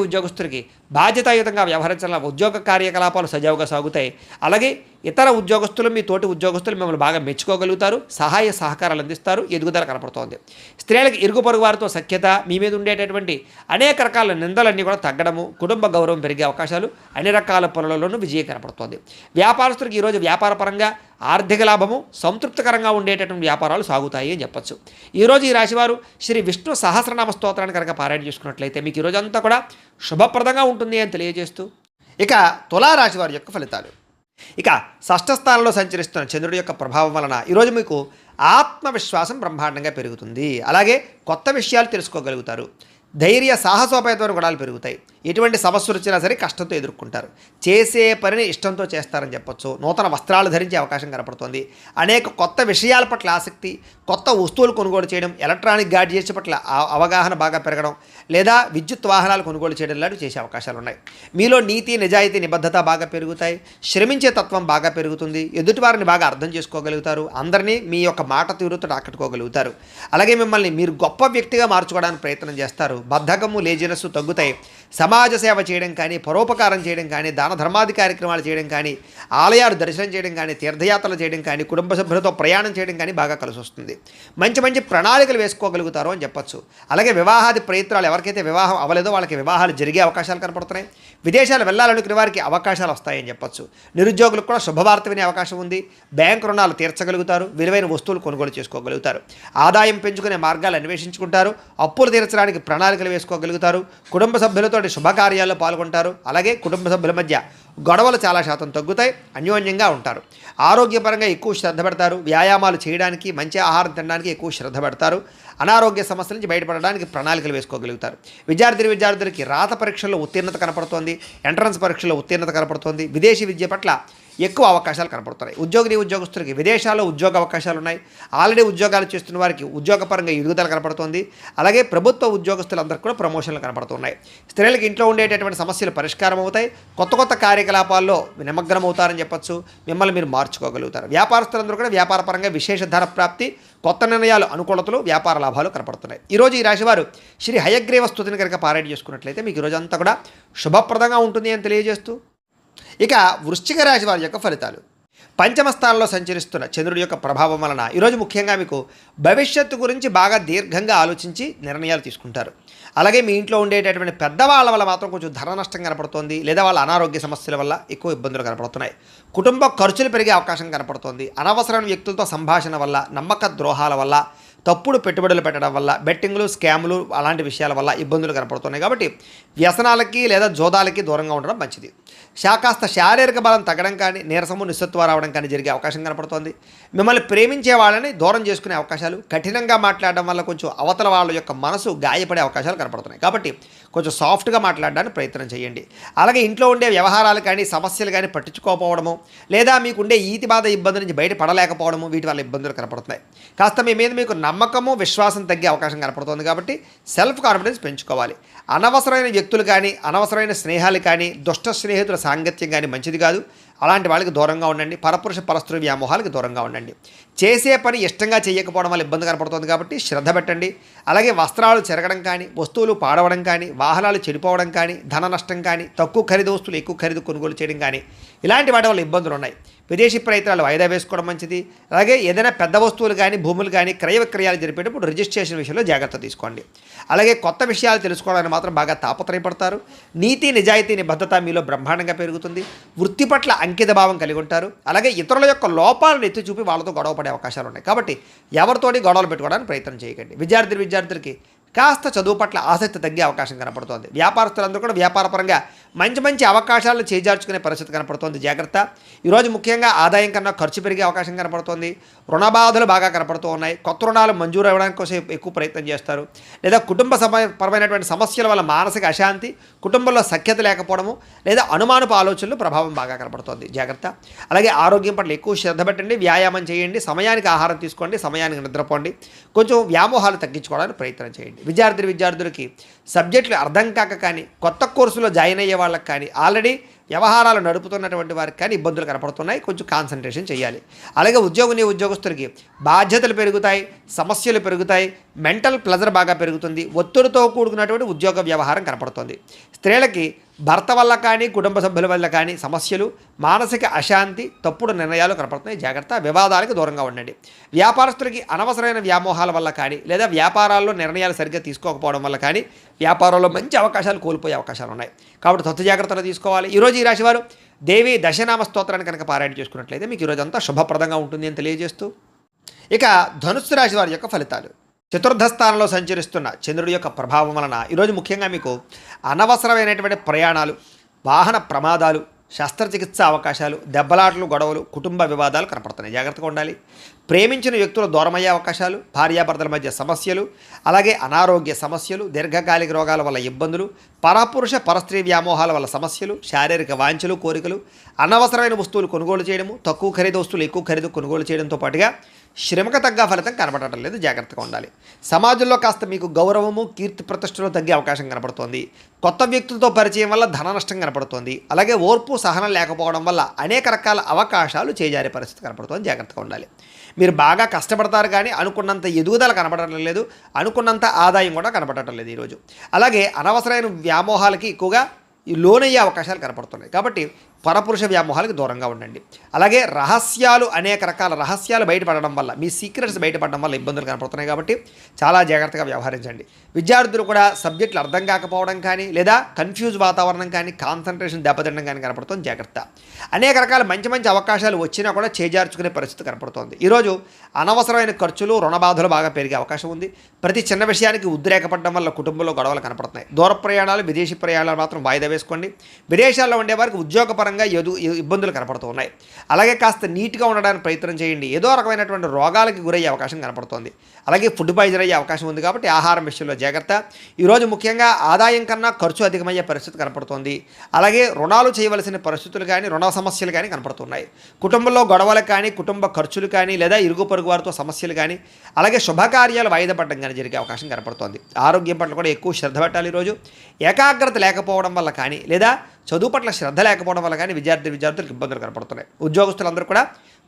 ఉద్యోగస్తులకి బాధ్యతాయుతంగా వ్యవహరించాల ఉద్యోగ కార్యకలాపాలు సజావుగా సాగుతాయి. అలాగే ఇతర ఉద్యోగస్తులు, మీ తోటి ఉద్యోగస్తులు మిమ్మల్ని బాగా మెచ్చుకోగలుగుతారు. సహాయ సహకారాలు అందిస్తారు. ఎదుగుదల కనపడుతోంది. స్త్రీలకు ఇరుగు పొరుగు వారితో సఖ్యత, మీ మీద ఉండేటటువంటి అనేక రకాల నిందలన్నీ కూడా తగ్గడము, కుటుంబ గౌరవం పెరిగే అవకాశాలు, అన్ని రకాల పనులలోనూ విజయం కనపడుతోంది. వ్యాపారస్తులకు ఈరోజు వ్యాపారపరంగా ఆర్థిక లాభము, సంతృప్తికరంగా ఉండేటటువంటి వ్యాపారాలు సాగుతాయి అని చెప్పచ్చు. ఈరోజు ఈ రాశివారు శ్రీ విష్ణు సహస్రనామ స్తోత్రాన్ని కనుక పారాయణ చేసుకున్నట్లయితే మీకు ఈరోజు అంతా కూడా శుభప్రదంగా ఉంటుంది అని తెలియజేస్తూ, ఇక తులారాశి వారి యొక్క ఫలితాలు. ఇక షష్ఠ స్థానంలో సంచరిస్తున్న చంద్రుడి యొక్క ప్రభావం వలన ఈరోజు మీకు ఆత్మవిశ్వాసం బ్రహ్మాండంగా పెరుగుతుంది. అలాగే కొత్త విషయాలు తెలుసుకోగలుగుతారు. ధైర్య సాహసోపేతమైన గుణాలు పెరుగుతాయి. ఎటువంటి సమస్యలు వచ్చినా సరే కష్టంతో ఎదుర్కొంటారు. చేసే పనిని ఇష్టంతో చేస్తారని చెప్పొచ్చు. నూతన వస్త్రాలు ధరించే అవకాశం కనపడుతుంది. అనేక కొత్త విషయాల పట్ల ఆసక్తి, కొత్త వస్తువులు కొనుగోలు చేయడం, ఎలక్ట్రానిక్ గాడ్జెట్స్ పట్ల అవగాహన బాగా పెరగడం, లేదా విద్యుత్ వాహనాలు కొనుగోలు చేయడం లాంటివి చేసే అవకాశాలు ఉన్నాయి. మీలో నీతి, నిజాయితీ, నిబద్ధత బాగా పెరుగుతాయి. శ్రమించే తత్వం బాగా పెరుగుతుంది. ఎదుటివారిని బాగా అర్థం చేసుకోగలుగుతారు. అందరినీ మీ యొక్క మాట తీరుతో ఆకట్టుకోగలుగుతారు. అలాగే మిమ్మల్ని మీరు గొప్ప వ్యక్తిగా మార్చుకోవడానికి ప్రయత్నం చేస్తారు. బద్ధకము, లేజినెస్ తగ్గుతాయి. సమాజ సేవ చేయడం కానీ, పరోపకారం చేయడం కానీ, దాన ధర్మాది కార్యక్రమాలు చేయడం కానీ, ఆలయాలు దర్శనం చేయడం కానీ, తీర్థయాత్రలు చేయడం కానీ, కుటుంబ సభ్యులతో ప్రయాణం చేయడం కానీ బాగా కలిసి వస్తుంది. మంచి మంచి ప్రణాళికలు వేసుకోగలుగుతారు అని చెప్పచ్చు. అలాగే వివాహాది ప్రయత్నాలు, ఎవరికైతే వివాహం అవ్వలేదో వాళ్ళకి వివాహాలు జరిగే అవకాశాలు కనపడుతున్నాయి. విదేశాలు వెళ్ళాలనుకునే వారికి అవకాశాలు వస్తాయని చెప్పచ్చు. నిరుద్యోగులకు కూడా శుభవార్త వినే అవకాశం ఉంది. బ్యాంకు రుణాలు తీర్చగలుగుతారు. విలువైన వస్తువులు కొనుగోలు చేసుకోగలుగుతారు. ఆదాయం పెంచుకునే మార్గాలు అన్వేషించుకుంటారు. అప్పులు తీర్చడానికి ప్రణాళికలు వేసుకోగలుగుతారు. కుటుంబ సభ్యులతో కుటుంబంతో శుభకార్యాల్లో పాల్గొంటారు. అలాగే కుటుంబ సభ్యుల మధ్య గొడవలు చాలా శాతం తగ్గుతాయి, అన్యోన్యంగా ఉంటారు. ఆరోగ్యపరంగా ఎక్కువ శ్రద్ధ పెడతారు. వ్యాయామాలు చేయడానికి, మంచి ఆహారం తినడానికి ఎక్కువ శ్రద్ధ పెడతారు. అనారోగ్య సమస్యల నుంచి బయటపడడానికి ప్రణాళికలు వేసుకోగలుగుతారు. విద్యార్థులకి రాత పరీక్షల్లో ఉత్తీర్ణత కనపడుతోంది, ఎంట్రన్స్ పరీక్షల్లో ఉత్తీర్ణత కనపడుతోంది. విదేశీ విద్య పట్ల ఎక్కువ అవకాశాలు కనపడుతున్నాయి. ఉద్యోగస్తులకి విదేశాల్లో ఉద్యోగ అవకాశాలు ఉన్నాయి. ఆల్రెడీ ఉద్యోగాలు చేస్తున్న వారికి ఉద్యోగపరంగా ఎదుగుదల కనపడుతోంది. అలాగే ప్రభుత్వ ఉద్యోగస్తులందరికీ కూడా ప్రమోషన్లు కనపడుతున్నాయి. స్త్రీలకు ఇంట్లో ఉండేటటువంటి సమస్యలు పరిష్కారం అవుతాయి. కొత్త కార్యకలాపాల్లో నిమగ్నం అవుతారని చెప్పొచ్చు. మిమ్మల్ని మీరు మార్చుకోగలుగుతారు. వ్యాపారస్తులందరూ కూడా వ్యాపారపరంగా విశేష ధన ప్రాప్తి, కొత్త నిర్ణయాలు, అనుకూలతలు, వ్యాపార లాభాలు కనపడుతున్నాయి. ఈరోజు ఈ రాశివారు శ్రీ హయగ్రీవ స్తుతిని కనుక పారాయణ చేసుకున్నట్లయితే మీకు ఈరోజు అంతా కూడా శుభప్రదంగా ఉంటుంది అని తెలియజేస్తూ, ఇక వృశ్చిక రాశి వారి యొక్క ఫలితాలు. పంచమ స్థానంలో సంచరిస్తున్న చంద్రుడి యొక్క ప్రభావం వలన ఈరోజు ముఖ్యంగా మీకు భవిష్యత్తు గురించి బాగా దీర్ఘంగా ఆలోచించి నిర్ణయాలు తీసుకుంటారు. అలాగే మీ ఇంట్లో ఉండేటటువంటి పెద్దవాళ్ళ వల్ల మాత్రం కొంచెం ధన నష్టం కనపడుతోంది, లేదా వాళ్ళ అనారోగ్య సమస్యల వల్ల ఎక్కువ ఇబ్బందులు కనపడుతున్నాయి. కుటుంబ ఖర్చులు పెరిగే అవకాశం కనపడుతోంది. అనవసరమైన వ్యక్తులతో సంభాషణ వల్ల, నమ్మక ద్రోహాల వల్ల, తప్పుడు పెట్టుబడులు పెట్టడం వల్ల, బెట్టింగ్లు, స్కాములు అలాంటి విషయాల వల్ల ఇబ్బందులు కనపడుతున్నాయి. కాబట్టి వ్యసనాలకి లేదా జోదాలకి దూరంగా ఉండడం మంచిది. కాస్త శారీరక బలం తగ్గడం కానీ, నీరసము, నిస్సత్వ రావడం కానీ జరిగే అవకాశం కనపడుతోంది. మిమ్మల్ని ప్రేమించే వాళ్ళని దూరం చేసుకునే అవకాశాలు, కఠినంగా మాట్లాడడం వల్ల కొంచెం అవతల వాళ్ళ యొక్క మనసు గాయపడే అవకాశాలు కనపడుతున్నాయి. కాబట్టి కొంచెం సాఫ్ట్గా మాట్లాడడానికి ప్రయత్నం చేయండి. అలాగే ఇంట్లో ఉండే వ్యవహారాలు కానీ, సమస్యలు కానీ పట్టించుకోకపోవడము, లేదా మీకుండే ఈతి బాధ ఇబ్బంది నుంచి బయటపడలేకపోవడము, వీటి వల్ల ఇబ్బందులు కనపడుతున్నాయి. కాస్త మీ మీద మీకు నమ్మకము, విశ్వాసం తగ్గే అవకాశం కనపడుతుంది. కాబట్టి సెల్ఫ్ కాన్ఫిడెన్స్ పెంచుకోవాలి. అనవసరమైన వ్యక్తులు కానీ, అనవసరమైన స్నేహాలు కానీ, దుష్ట స్నేహితుల సాంగత్యం కానీ మంచిది కాదు. అలాంటి వాళ్ళకి దూరంగా ఉండండి. పరపురుష పరస్త్రీ వ్యామోహాలకు దూరంగా ఉండండి. చేసే పని ఇష్టంగా చేయకపోవడం వల్ల ఇబ్బంది కనపడుతుంది. కాబట్టి శ్రద్ధ పెట్టండి. అలాగే వస్త్రాలు చెరగడం కానీ, వస్తువులు పాడవడం కానీ, వాహనాలు చెడిపోవడం కానీ, ధన నష్టం కానీ, తక్కువ ఖరీదు వస్తువులు ఎక్కువ ఖరీదు కొనుగోలు చేయడం కానీ, ఇలాంటి వాటి వల్ల ఇబ్బందులు ఉన్నాయి. విదేశీ ప్రయత్నాలు వాయిదా వేసుకోవడం మంచిది. అలాగే ఏదైనా పెద్ద వస్తువులు కానీ, భూములు కానీ క్రయ విక్రయాలు జరిపేటప్పుడు రిజిస్ట్రేషన్ విషయంలో జాగ్రత్త తీసుకోండి. అలాగే కొత్త విషయాలు తెలుసుకోవడానికి మాత్రం బాగా తాపత్రయపడతారు. నీతి, నిజాయితీ, నిబద్ధత మీలో బ్రహ్మాండంగా పెరుగుతుంది. వృత్తి పట్ల అంకిత భావం కలిగి ఉంటారు. అలాగే ఇతరుల యొక్క లోపాలను ఎత్తి చూపి వాళ్ళతో గొడవ పడే అవకాశాలు ఉన్నాయి. కాబట్టి ఎవరితోటి గొడవలు పెట్టుకోవడానికి ప్రయత్నం చేయకండి. విద్యార్థులకి కాస్త చదువు పట్ల ఆసక్తి తగ్గే అవకాశం కనపడుతోంది. వ్యాపారస్తులందరూ కూడా వ్యాపారపరంగా మంచి అవకాశాలను చేజార్చుకునే పరిస్థితి కనపడుతోంది. జాగ్రత్త. ఈరోజు ముఖ్యంగా ఆదాయం కన్నా ఖర్చు పెరిగే అవకాశం కనపడుతోంది. రుణ బాధలు బాగా కనపడుతూ ఉన్నాయి. కొత్త రుణాలు మంజూరు అవ్వడానికి కోసం ఎక్కువ ప్రయత్నం చేస్తారు. లేదా కుటుంబ పరమైనటువంటి సమస్యల వల్ల మానసిక అశాంతి, కుటుంబంలో సఖ్యత లేకపోవడము, లేదా అనుమానపు ఆలోచనలు ప్రభావం బాగా కనపడుతోంది. జాగ్రత్త. అలాగే ఆరోగ్యం పట్ల ఎక్కువ శ్రద్ధ పెట్టండి. వ్యాయామం చేయండి. సమయానికి ఆహారం తీసుకోండి. సమయానికి నిద్రపోండి. కొంచెం వ్యామోహాలు తగ్గించుకోవడానికి ప్రయత్నం చేయండి. విద్యార్థులకి సబ్జెక్టులు అర్థం కాక కానీ, కొత్త కోర్సులో జాయిన్ అయ్యే వాళ్ళకి కానీ, ఆల్రెడీ వ్యవహారాలు నడుపుతున్నటువంటి వారికి కానీ ఇబ్బందులు కనపడుతున్నాయి. కొంచెం కాన్సన్ట్రేషన్ చేయాలి. అలాగే ఉద్యోగస్తులకి బాధ్యతలు పెరుగుతాయి, సమస్యలు పెరుగుతాయి, మెంటల్ ప్లెజర్ బాగా పెరుగుతుంది. ఒత్తిడితో కూడుకున్నటువంటి ఉద్యోగ వ్యవహారం కనపడుతుంది. స్త్రీలకి భర్త వల్ల కానీ, కుటుంబ సభ్యుల వల్ల కానీ సమస్యలు, మానసిక అశాంతి, తప్పుడు నిర్ణయాలు కనపడుతున్నాయి. జాగ్రత్త. వివాదాలకు దూరంగా ఉండండి. వ్యాపారస్తులకి అనవసరమైన వ్యామోహాల వల్ల కానీ, లేదా వ్యాపారాల్లో నిర్ణయాలు సరిగ్గా తీసుకోకపోవడం వల్ల కానీ వ్యాపారంలో మంచి అవకాశాలు కోల్పోయే అవకాశాలు ఉన్నాయి. కాబట్టి తొత్తు జాగ్రత్తలు తీసుకోవాలి. ఈరోజు ఈ రాశివారు దేవి దశనామ స్తోత్రాన్ని కనుక పారాయణ చేసుకున్నట్లయితే మీకు ఈరోజు అంతా శుభప్రదంగా ఉంటుంది అని తెలియజేస్తూ, ఇక ధనుస్సు రాశి వారి యొక్క ఫలితాలు. చతుర్థ స్థానంలో సంచరిస్తున్న చంద్రుడి యొక్క ప్రభావం వలన ఈరోజు ముఖ్యంగా మీకు అనవసరమైనటువంటి ప్రయాణాలు, వాహన ప్రమాదాలు, శస్త్రచికిత్స అవకాశాలు, దెబ్బలాటలు, గొడవలు, కుటుంబ వివాదాలు కనపడుతున్నాయి. జాగ్రత్తగా ఉండాలి. ప్రేమించిన వ్యక్తులు దూరమయ్యే అవకాశాలు, భార్యాభర్తల మధ్య సమస్యలు, అలాగే అనారోగ్య సమస్యలు, దీర్ఘకాలిక రోగాల వల్ల ఇబ్బందులు, పరపురుష పరస్త్రీ వ్యామోహాల వల్ల సమస్యలు, శారీరక వాంఛలు, కోరికలు, అనవసరమైన వస్తువులు కొనుగోలు చేయడము, తక్కువ ఖరీదు వస్తువులు ఎక్కువ ఖరీదు కొనుగోలు చేయడంతో పాటుగా శ్రమకు తగ్గ ఫలితం కనబడటం లేదు. జాగ్రత్తగా ఉండాలి. సమాజంలో కాస్త మీకు గౌరవము, కీర్తి ప్రతిష్టలు తగ్గే అవకాశం కనపడుతోంది. కొత్త వ్యక్తులతో పరిచయం వల్ల ధన నష్టం కనపడుతోంది. అలాగే ఓర్పు, సహనం లేకపోవడం వల్ల అనేక రకాల అవకాశాలు చేజారే పరిస్థితి కనపడుతోంది. జాగ్రత్తగా ఉండాలి. మీరు బాగా కష్టపడతారు కానీ అనుకున్నంత ఎదుగుదల కనపడటం లేదు, అనుకున్నంత ఆదాయం కూడా కనపడటం లేదు ఈరోజు. అలాగే అనవసరమైన వ్యామోహాలకి ఎక్కువగా ఈ లోనయ్యే అవకాశాలు కనపడుతున్నాయి. కాబట్టి పరపురుష వ్యామోహాలకు దూరంగా ఉండండి. అలాగే అనేక రకాల రహస్యాలు బయటపడడం వల్ల, మీ సీక్రెట్స్ బయటపడడం వల్ల ఇబ్బందులు కనపడుతున్నాయి. కాబట్టి చాలా జాగ్రత్తగా వ్యవహరించండి. విద్యార్థులు కూడా సబ్జెక్టులు అర్థం కాకపోవడం కానీ, లేదా కన్ఫ్యూజ్ వాతావరణం కానీ, కాన్సన్ట్రేషన్ దెబ్బతినడం కానీ కనపడుతుంది. జాగ్రత్త. అనేక రకాల మంచి మంచి అవకాశాలు వచ్చినా కూడా చేజార్చుకునే పరిస్థితి కనపడుతోంది. ఈరోజు అనవసరమైన ఖర్చులు, రుణబాధలు బాగా పెరిగే అవకాశం ఉంది. ప్రతి చిన్న విషయానికి ఉద్రేకపడడం వల్ల కుటుంబంలో గొడవలు కనపడుతున్నాయి. దూర ప్రయాణాలు, విదేశీ ప్రయాణాలు మాత్రం వాయిదా వేసుకోండి. విదేశాల్లో ఉండే వారికి ఉద్యోగపరంగా ఇబ్బందులు కనపడుతూ ఉన్నాయి. అలాగే కాస్త నీట్గా ఉండడానికి ప్రయత్నం చేయండి. ఏదో రకమైనటువంటి రోగాలకి గురయ్యే అవకాశం కనపడుతోంది. అలాగే ఫుడ్ పాయిజన్ అయ్యే అవకాశం ఉంది. కాబట్టి ఆహారం విషయంలో జాగ్రత్త. ఈరోజు ముఖ్యంగా ఆదాయం కన్నా ఖర్చు అధికమయ్యే పరిస్థితి కనపడుతోంది. అలాగే రుణాలు చేయవలసిన పరిస్థితులు కానీ, రుణ సమస్యలు కానీ కనపడుతున్నాయి. కుటుంబంలో గొడవలు కానీ, కుటుంబ ఖర్చులు కానీ, లేదా ఇరుగు పొరుగు వారితో సమస్యలు కానీ, అలాగే శుభకార్యాలు వాయిదా పడడం కానీ జరిగే అవకాశం కనపడుతోంది. ఆరోగ్యం పట్ల కూడా ఎక్కువ శ్రద్ధ పెట్టాలి. ఈరోజు ఏకాగ్రత లేకపోవడం వల్ల కానీ, లేదా చదువు పట్ల శ్రద్ధ లేకపోవడం వల్ల కానీ విద్యార్థులకు ఇబ్బందులు కనపడుతున్నాయి. ఉద్యోగస్తులందరూ కూడా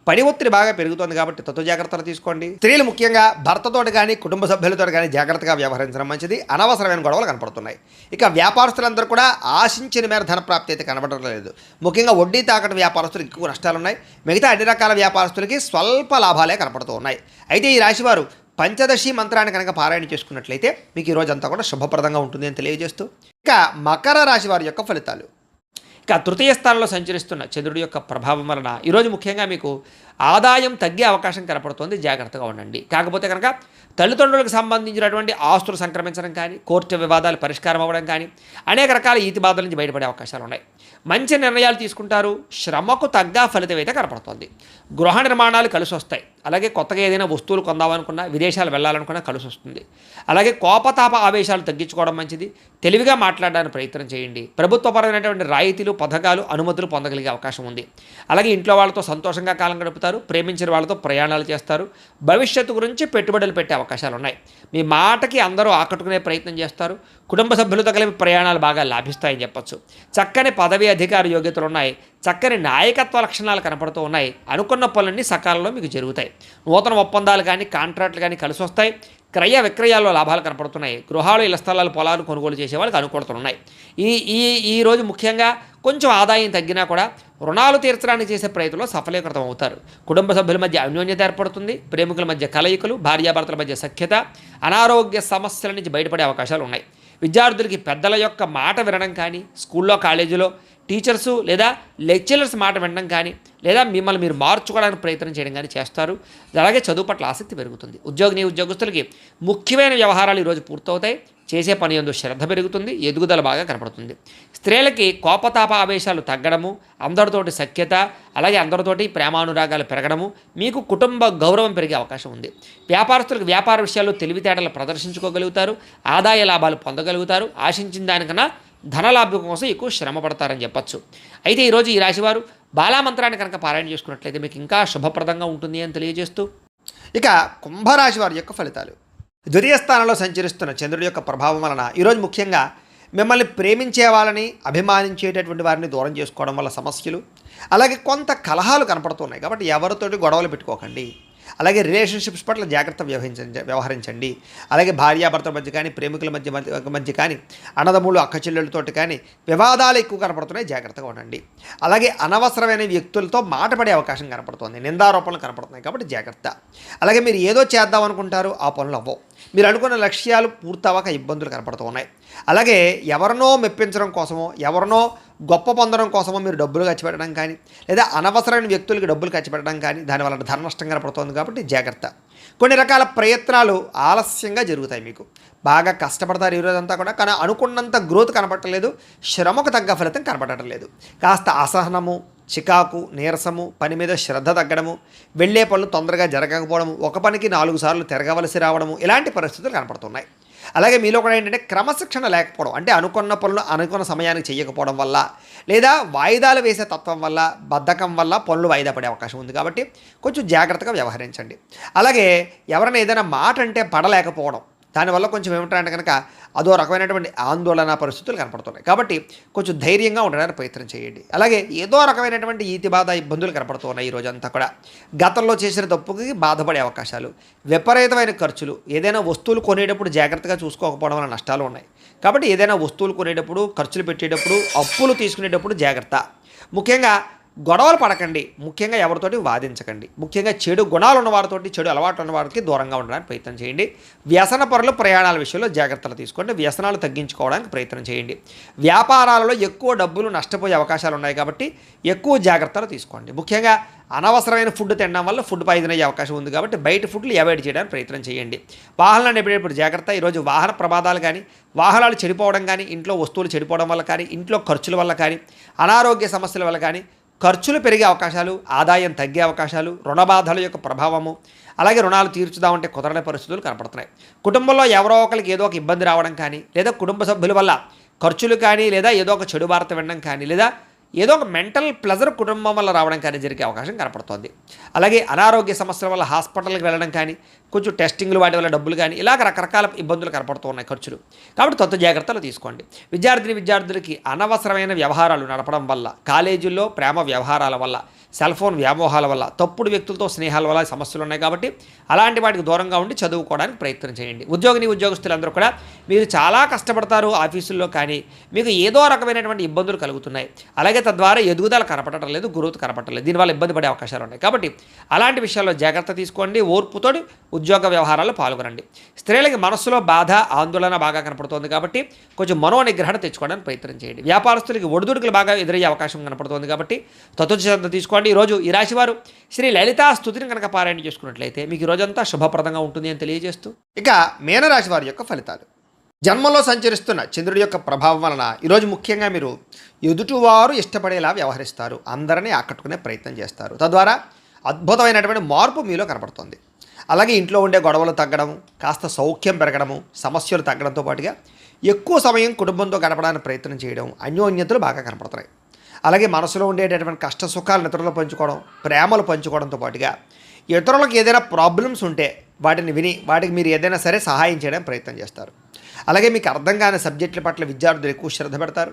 పని ఒత్తిడి బాగా పెరుగుతోంది. కాబట్టి తత్వ జాగ్రత్తలు తీసుకోండి. స్త్రీలు ముఖ్యంగా భర్తతోటి కానీ, కుటుంబ సభ్యులతో కానీ జాగ్రత్తగా వ్యవహరించడం మంచిది. అనవసరమైన గొడవలు కనపడుతున్నాయి. ఇక వ్యాపారస్తులందరూ కూడా ఆశించిన మేర ధన ప్రాప్తి అయితే కనబడడం లేదు. ముఖ్యంగా వడ్డీ తాకట్టు వ్యాపారస్తులకు ఎక్కువ నష్టాలు ఉన్నాయి. మిగతా అన్ని రకాల వ్యాపారస్తులకి స్వల్ప లాభాలే కనపడుతూ ఉన్నాయి. అయితే ఈ రాశివారు పంచదశి మంత్రాన్ని కనుక పారాయణ చేసుకున్నట్లయితే మీకు ఈ రోజంతా కూడా శుభప్రదంగా ఉంటుంది అని తెలియజేస్తూ, ఇక మకర రాశి వారి యొక్క ఫలితాలు. ఇక తృతీయ స్థానంలో సంచరిస్తున్న చంద్రుడి యొక్క ప్రభావం వలన ఈరోజు ముఖ్యంగా మీకు ఆదాయం తగ్గే అవకాశం కనపడుతుంది. జాగ్రత్తగా ఉండండి. కాకపోతే కనుక తల్లిదండ్రులకు సంబంధించినటువంటి ఆస్తులు సంక్రమించడం కానీ, కోర్టు వివాదాలు పరిష్కారం అవ్వడం కానీ, అనేక రకాల ఈతి బాధల నుంచి బయటపడే అవకాశాలు ఉన్నాయి. మంచి నిర్ణయాలు తీసుకుంటారు. శ్రమకు తగ్గ ఫలితం అయితే కనపడుతుంది. గృహ నిర్మాణాలు కలిసి వస్తాయి. అలాగే కొత్తగా ఏదైనా వస్తువులు కొందామనుకున్నా, విదేశాలు వెళ్ళాలనుకున్నా కలిసి వస్తుంది. అలాగే కోపతాప ఆవేశాలు తగ్గించుకోవడం మంచిది. తెలివిగా మాట్లాడడానికి ప్రయత్నం చేయండి. ప్రభుత్వపరమైనటువంటి రాయితీలు, పథకాలు, అనుమతులు పొందగలిగే అవకాశం ఉంది. అలాగే ఇంట్లో వాళ్ళతో సంతోషంగా కాలం గడుపుతారు. ప్రేమించిన వాళ్ళతో ప్రయాణాలు చేస్తారు. భవిష్యత్తు గురించి పెట్టుబడులు పెట్టే అవకాశాలు ఉన్నాయి. మీ మాటకి అందరూ ఆకట్టుకునే ప్రయత్నం చేస్తారు. కుటుంబ సభ్యులతో కలిపి ప్రయాణాలు బాగా లాభిస్తాయని చెప్పొచ్చు. చక్కని పదవి అధికార యోగ్యతలు ఉన్నాయి. చక్కని నాయకత్వ లక్షణాలు కనపడుతూ ఉన్నాయి. అనుకున్న పనులన్నీ సకాలంలో మీకు జరుగుతాయి. నూతన ఒప్పందాలు కానీ, కాంట్రాక్ట్లు కానీ కలిసి వస్తాయి. క్రయ విక్రయాల్లో లాభాలు కనపడుతున్నాయి. గృహాలు, ఇళ్ల స్థలాలు, పొలాలు కొనుగోలు చేసే వాళ్ళకి అనుకూలతలు ఉన్నాయి. ఈ రోజు ముఖ్యంగా కొంచెం ఆదాయం తగ్గినా కూడా రుణాలు తీర్చడానికి చేసే ప్రయత్నంలో సఫలీకృతం అవుతారు. కుటుంబ సభ్యుల మధ్య అన్యోన్యత ఏర్పడుతుంది. ప్రేమికుల మధ్య కలయికలు, భార్యాభర్తల మధ్య సఖ్యత, అనారోగ్య సమస్యల నుంచి బయటపడే అవకాశాలు ఉన్నాయి. విద్యార్థులకి పెద్దల యొక్క మాట వినడం కానీ, స్కూల్లో, కాలేజీలో టీచర్సు లేదా లెక్చరర్స్ మాట వినడం కానీ, లేదా మిమ్మల్ని మీరు మార్చుకోవడానికి ప్రయత్నం చేయడం కానీ చేస్తారు. అలాగే చదువు పట్ల ఆసక్తి పెరుగుతుంది. ఉద్యోగస్తులకి ముఖ్యమైన వ్యవహారాలు ఈరోజు పూర్తవుతాయి. చేసే పని యందు శ్రద్ధ పెరుగుతుంది. ఎదుగుదల బాగా కనపడుతుంది. స్త్రీలకి కోపతాప ఆవేశాలు తగ్గడము, అందరితోటి సఖ్యత, అలాగే అందరితోటి ప్రేమానురాగాలు పెరగడము, మీకు కుటుంబ గౌరవం పెరిగే అవకాశం ఉంది. వ్యాపారస్తులకు వ్యాపార విషయాల్లో తెలివితేటలు ప్రదర్శించుకోగలుగుతారు. ఆదాయ లాభాలు పొందగలుగుతారు. ఆశించిన దానికన్నా ధనలాభం కోసం ఎక్కువ శ్రమ పడతారని చెప్పచ్చు. అయితే ఈరోజు ఈ రాశివారు బాలామంత్రాన్ని కనుక పారాయణ చేసుకున్నట్లయితే మీకు ఇంకా శుభప్రదంగా ఉంటుంది అని తెలియజేస్తూ, ఇక కుంభరాశి వారి యొక్క ఫలితాలు. ద్వితీయ స్థానంలో సంచరిస్తున్న చంద్రుడి యొక్క ప్రభావం వలన ఈరోజు ముఖ్యంగా మిమ్మల్ని ప్రేమించే వాళ్ళని, అభిమానించేటటువంటి వారిని దూరం చేసుకోవడం వల్ల సమస్యలు, అలాగే కొంత కలహాలు కనపడుతున్నాయి. కాబట్టి ఎవరితోటి గొడవలు పెట్టుకోకండి. అలాగే రిలేషన్షిప్స్ పట్ల జాగ్రత్త వ్యవహరించండి. అలాగే భార్యాభర్తల మధ్య కానీ, ప్రేమికుల మధ్య కానీ, అన్నదమ్ములు, అక్క చెల్లెళ్ళతోటి కానీ వివాదాలు ఎక్కువ కనపడుతున్నాయి. జాగ్రత్తగా ఉండండి. అలాగే అనవసరమైన వ్యక్తులతో మాటపడే అవకాశం కనపడుతుంది. నిందారోపణలు కనపడుతున్నాయి. కాబట్టి జాగ్రత్త. అలాగే మీరు ఏదో చేద్దాం అనుకుంటారు, ఆ పనులు అవ్వవు. మీరు అనుకున్న లక్ష్యాలు పూర్తవక ఇబ్బందులు కనపడుతూ ఉన్నాయి. అలాగే ఎవరినో మెప్పించడం కోసమో, ఎవరినో గొప్ప పొందడం కోసమో మీరు డబ్బులు ఖర్చు పెట్టడం కానీ, లేదా అనవసరమైన వ్యక్తులకి డబ్బులు ఖర్చు పెట్టడం కానీ, దానివల్ల ధన నష్టం కనపడుతుంది. కాబట్టి జాగ్రత్త. కొన్ని రకాల ప్రయత్నాలు ఆలస్యంగా జరుగుతాయి. మీకు బాగా కష్టపడతారు ఈరోజంతా కూడా, కానీ అనుకున్నంత గ్రోత్ కనపడలేదు. శ్రమకు తగ్గ ఫలితం కనపడటం లేదు. కాస్త అసహనము, చికాకు, నీరసము, పని మీద శ్రద్ధ తగ్గడము, వెళ్ళే పనులు తొందరగా జరగకపోవడము, ఒక పనికి 4 సార్లు తిరగవలసి రావడము, ఇలాంటి పరిస్థితులు కనపడుతున్నాయి. అలాగే మీలో కూడా ఏంటంటే క్రమశిక్షణ లేకపోవడం, అంటే అనుకున్న పనులు అనుకున్న సమయానికి చేయకపోవడం వల్ల, లేదా వాయిదాలు వేసే తత్వం వల్ల, బద్ధకం వల్ల పనులు వాయిదా పడే అవకాశం ఉంది. కాబట్టి కొంచెం జాగ్రత్తగా వ్యవహరించండి. అలాగే ఎవరైనా ఏదైనా మాట అంటే పడలేకపోవడం, దానివల్ల కొంచెం ఏమిటంటే కనుక అదో రకమైనటువంటి ఆందోళన పరిస్థితులు కనపడుతున్నాయి. కాబట్టి కొంచెం ధైర్యంగా ఉండడానికి ప్రయత్నం చేయండి. అలాగే ఏదో రకమైనటువంటి ఈతి బాధ ఇబ్బందులు కనపడుతున్నాయి ఈ రోజంతా కూడా. గతంలో చేసిన తప్పుకి బాధపడే అవకాశాలు, విపరీతమైన ఖర్చులు, ఏదైనా వస్తువులు కొనేటప్పుడు జాగ్రత్తగా చూసుకోకపోవడం వల్ల నష్టాలు ఉన్నాయి. కాబట్టి ఏదైనా వస్తువులు కొనేటప్పుడు, ఖర్చులు పెట్టేటప్పుడు, అప్పులు తీసుకునేటప్పుడు జాగ్రత్త. ముఖ్యంగా గొడవలు పడకండి, ముఖ్యంగా ఎవరితోటి వాదించకండి, ముఖ్యంగా చెడు గుణాలు ఉన్న వారితోటి, చెడు అలవాట్లు ఉన్న వారికి దూరంగా ఉండడానికి ప్రయత్నం చేయండి. వ్యసన పరులు ప్రయాణాల విషయంలో జాగ్రత్తలు తీసుకోండి, వ్యసనాలు తగ్గించుకోవడానికి ప్రయత్నం చేయండి. వ్యాపారాలలో ఎక్కువ డబ్బులు నష్టపోయే అవకాశాలు ఉన్నాయి కాబట్టి ఎక్కువ జాగ్రత్తలు తీసుకోండి. ముఖ్యంగా అనవసరమైన ఫుడ్ తినడం వల్ల ఫుడ్ పాయిజన్ అయ్యే అవకాశం ఉంది కాబట్టి బయట ఫుడ్లు అవాయిడ్ చేయడానికి ప్రయత్నం చేయండి. వాహనాలు నడిపేటప్పుడు జాగ్రత్త. ఈరోజు వాహన ప్రమాదాలు కానీ, వాహనాలు చెడిపోవడం కానీ, ఇంట్లో వస్తువులు చెడిపోవడం వల్ల కానీ, ఇంట్లో ఖర్చుల వల్ల కానీ, అనారోగ్య సమస్యల వల్ల కానీ ఖర్చులు పెరిగే అవకాశాలు, ఆదాయం తగ్గే అవకాశాలు, రుణబాధల యొక్క ప్రభావము, అలాగే రుణాలు తీర్చుదామంటే కుదరని పరిస్థితులు కనపడుతున్నాయి. కుటుంబంలో ఎవరో ఒకరికి ఏదో ఒక ఇబ్బంది రావడం కానీ, లేదా కుటుంబ సభ్యుల వల్ల ఖర్చులు కానీ, లేదా ఏదో ఒక చెడు వార్త వినడం కానీ, లేదా ఏదో ఒక మెంటల్ ప్లెజర్ కుటుంబం వల్ల రావడం కానీ జరిగే అవకాశం కనపడుతోంది. అలాగే అనారోగ్య సమస్యల వల్ల హాస్పిటల్కి వెళ్ళడం కానీ, కొంచెం టెస్టింగ్లు వాటి వల్ల డబ్బులు కానీ, ఇలాగ రకరకాల ఇబ్బందులు కనపడుతూ ఉన్నాయి ఖర్చులు. కాబట్టి తత్వ జాగ్రత్తలు తీసుకోండి. విద్యార్థులకి అనవసరమైన వ్యవహారాలు నడపడం వల్ల, కాలేజీల్లో ప్రేమ వ్యవహారాల వల్ల, సెల్ ఫోన్ వ్యామోహాల వల్ల, తప్పుడు వ్యక్తులతో స్నేహాల వల్ల సమస్యలు ఉన్నాయి. కాబట్టి అలాంటి వాటికి దూరంగా ఉండి చదువుకోవడానికి ప్రయత్నం చేయండి. ఉద్యోగస్తులందరూ కూడా మీరు చాలా కష్టపడతారు ఆఫీసుల్లో, కానీ మీకు ఏదో రకమైనటువంటి ఇబ్బందులు కలుగుతున్నాయి. అలాగే తద్వారా ఎదుగుదల కనపడటం లేదు, గ్రోత్ కనపడటం లేదు. దీనివల్ల ఇబ్బంది పడే అవకాశాలు ఉన్నాయి. కాబట్టి అలాంటి విషయాల్లో జాగ్రత్త తీసుకోండి. ఓర్పుతోటి ఉద్యోగ వ్యవహారాల్లో పాల్గొనండి. స్త్రీలకి మనస్సులో బాధ, ఆందోళన బాగా కనపడుతోంది కాబట్టి కొంచెం మనోనిగ్రహణ తెచ్చుకోవడానికి ప్రయత్నం చేయండి. వ్యాపారస్తులకి ఒడిదుడుకులు బాగా ఎదురయ్యే అవకాశం కనపడుతోంది కాబట్టి తత్వశ్రద్ధ తీసుకోండి. ఈరోజు ఈ రాశివారు శ్రీ లలితా స్తుతిని కనుక పారాయణ చేసుకున్నట్లయితే మీకు ఈ రోజంతా శుభప్రదంగా ఉంటుంది అని తెలియజేస్తూ, ఇక మీనరాశి వారి యొక్క ఫలితాలు. జన్మలో సంచరిస్తున్న చంద్రుడి యొక్క ప్రభావం వలన ఈరోజు ముఖ్యంగా మీరు ఎదుటివారు ఇష్టపడేలా వ్యవహరిస్తారు, అందరినీ ఆకట్టుకునే ప్రయత్నం చేస్తారు. తద్వారా అద్భుతమైనటువంటి మార్పు మీలో కనపడుతుంది. అలాగే ఇంట్లో ఉండే గొడవలు తగ్గడం, కాస్త సౌఖ్యం పెరగడము, సమస్యలు తగ్గడంతో పాటుగా ఎక్కువ సమయం కుటుంబంతో గడపడానికి ప్రయత్నం చేయడం, అన్యోన్యతలు బాగా కనపడుతున్నాయి. అలాగే మనసులో ఉండేటటువంటి కష్ట సుఖాలను ఇతరులు పంచుకోవడం, ప్రేమలు పంచుకోవడంతో పాటుగా ఇతరులకు ఏదైనా ప్రాబ్లమ్స్ ఉంటే వాటిని విని వాటికి మీరు ఏదైనా సరే సహాయం చేయడానికి ప్రయత్నం చేస్తారు. అలాగే మీకు అర్థం కాని సబ్జెక్టుల పట్ల విద్యార్థులు ఎక్కువ శ్రద్ధ పెడతారు.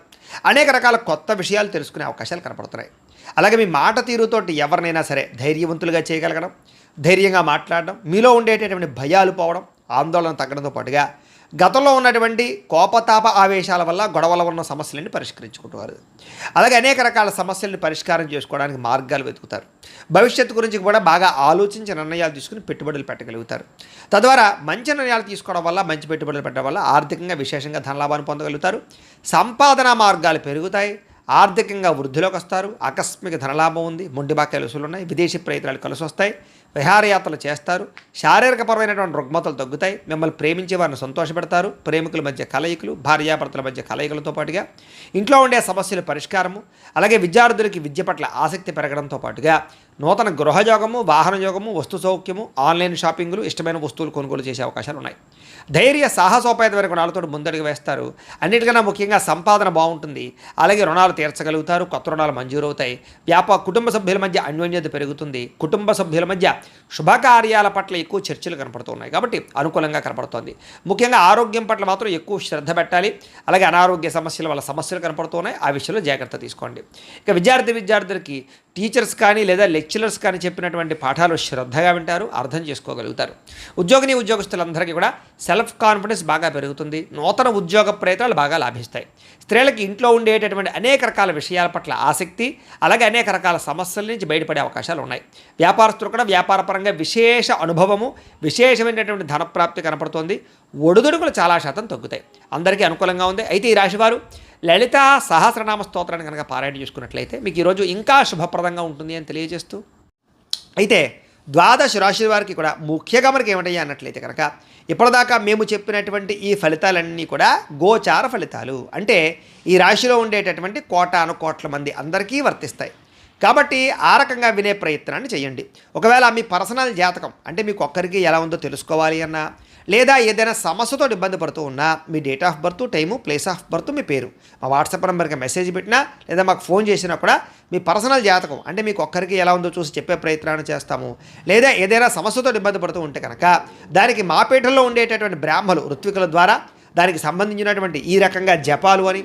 అనేక రకాల కొత్త విషయాలు తెలుసుకునే అవకాశాలు కనపడుతున్నాయి. అలాగే మీ మాట తీరుతోటి ఎవరినైనా సరే ధైర్యవంతులుగా చేయగలగడం, ధైర్యంగా మాట్లాడడం, మీలో ఉండేటటువంటి భయాలు పోవడం, ఆందోళన తగ్గడంతో పాటుగా గతంలో ఉన్నటువంటి కోపతాప ఆవేశాల వల్ల గొడవల ఉన్న సమస్యలన్నీ పరిష్కరించుకుంటారు. అలాగే అనేక రకాల సమస్యలను పరిష్కారం చేసుకోవడానికి మార్గాలు వెతుకుతారు. భవిష్యత్తు గురించి కూడా బాగా ఆలోచించి నిర్ణయాలు తీసుకుని పెట్టుబడులు పెట్టగలుగుతారు. తద్వారా మంచి నిర్ణయాలు తీసుకోవడం వల్ల, మంచి పెట్టుబడులు పెట్టడం వల్ల ఆర్థికంగా విశేషంగా ధనలాభాన్ని పొందగలుగుతారు. సంపాదన మార్గాలు పెరుగుతాయి. ఆర్థికంగా వృద్ధిలోకి వస్తారు. ఆకస్మిక ధనలాభం ఉంది. మొండి బాక్యాలు వసూలు ఉన్నాయి. విదేశీ ప్రయత్నాలు కలిసి వస్తాయి. విహారయాత్రలు చేస్తారు. శారీరకపరమైనటువంటి రుగ్మతలు తగ్గుతాయి. మిమ్మల్ని ప్రేమించే వారిని సంతోషపెడతారు. ప్రేమికుల మధ్య కలయికలు, భార్యాభర్తల మధ్య కలయికలతో పాటుగా ఇంట్లో ఉండే సమస్యల పరిష్కారము, అలాగే విద్యార్థులకి విద్య పట్ల ఆసక్తి పెరగడంతో పాటుగా నూతన గృహయోగము, వాహన యోగము, వస్తు సౌఖ్యము, ఆన్లైన్ షాపింగ్లు, ఇష్టమైన వస్తువులు కొనుగోలు చేసే అవకాశాలు ఉన్నాయి. ధైర్య సాహసోపేతమైన గుణాలతో ముందడుగు వేస్తారు. అన్నిటికన్నా ముఖ్యంగా సంపాదన బాగుంటుంది. అలాగే రుణాలు తీర్చగలుగుతారు. కొత్త రుణాలు మంజూరవుతాయి. కుటుంబ సభ్యుల మధ్య అన్యోన్యత పెరుగుతుంది. కుటుంబ సభ్యుల మధ్య శుభకార్యాల పట్ల ఎక్కువ చర్చలు కనపడుతున్నాయి కాబట్టి అనుకూలంగా కనపడుతోంది. ముఖ్యంగా ఆరోగ్యం పట్ల మాత్రం ఎక్కువ శ్రద్ధ పెట్టాలి. అలాగే అనారోగ్య సమస్యల వల్ల సమస్యలు కనపడుతున్నాయి. ఆ విషయంలో జాగ్రత్త తీసుకోండి. ఇక విద్యార్థులకి టీచర్స్ కానీ లేదా లెక్చరర్స్ కానీ చెప్పినటువంటి పాఠాలు శ్రద్ధగా వింటారు, అర్థం చేసుకోగలుగుతారు. ఉద్యోగస్తులందరికీ కూడా సెల్ఫ్ కాన్ఫిడెన్స్ బాగా పెరుగుతుంది. నూతన ఉద్యోగ ప్రయత్నాలు బాగా లాభిస్తాయి. స్త్రీలకి ఇంట్లో ఉండేటటువంటి అనేక రకాల విషయాల పట్ల ఆసక్తి, అలాగే అనేక రకాల సమస్యల నుంచి బయటపడే అవకాశాలు ఉన్నాయి. వ్యాపారస్తులు కూడా వ్యాపారపరంగా విశేష అనుభవము, విశేషమైనటువంటి ధనప్రాప్తి కనపడుతోంది. ఒడిదుడుకులు చాలా శాతం తగ్గుతాయి. అందరికీ అనుకూలంగా ఉంది. అయితే ఈ రాశివారు లలిత సహస్రనామ స్తోత్రాన్ని కనుక పారాయణ చేసుకున్నట్లయితే మీకు ఈరోజు ఇంకా శుభప్రదంగా ఉంటుంది అని తెలియజేస్తూ, అయితే ద్వాదశ రాశి వారికి కూడా ముఖ్యంగా మనకి ఏమిటయ్యా అన్నట్లయితే కనుక ఇప్పటిదాకా మేము చెప్పినటువంటి ఈ ఫలితాలన్నీ కూడా గోచార ఫలితాలు, అంటే ఈ రాశిలో ఉండేటటువంటి కోటాను కోట్ల మంది అందరికీ వర్తిస్తాయి. కాబట్టి ఆ రకంగా వినే ప్రయత్నాన్ని చేయండి. ఒకవేళ మీ పర్సనల్ జాతకం అంటే మీకు ఒక్కరికి ఎలా ఉందో తెలుసుకోవాలి అన్నా, లేదా ఏదైనా సమస్యతో ఇబ్బంది పడుతూ ఉన్నా మీ date of birth, time, place of birth, మీ పేరు మా వాట్సాప్ నెంబర్కి మెసేజ్ పెట్టినా లేదా మాకు ఫోన్ చేసినా కూడా మీ పర్సనల్ జాతకం అంటే మీకు ఒక్కరికి ఎలా ఉందో చూసి చెప్పే ప్రయత్నాన్ని చేస్తాము. లేదా ఏదైనా సమస్యతో ఇబ్బంది పడుతూ ఉంటే కనుక దానికి మా పీఠంలో ఉండేటటువంటి బ్రాహ్మలు ఋత్వికుల ద్వారా దానికి సంబంధించినటువంటి ఈ రకంగా జపాలు అని,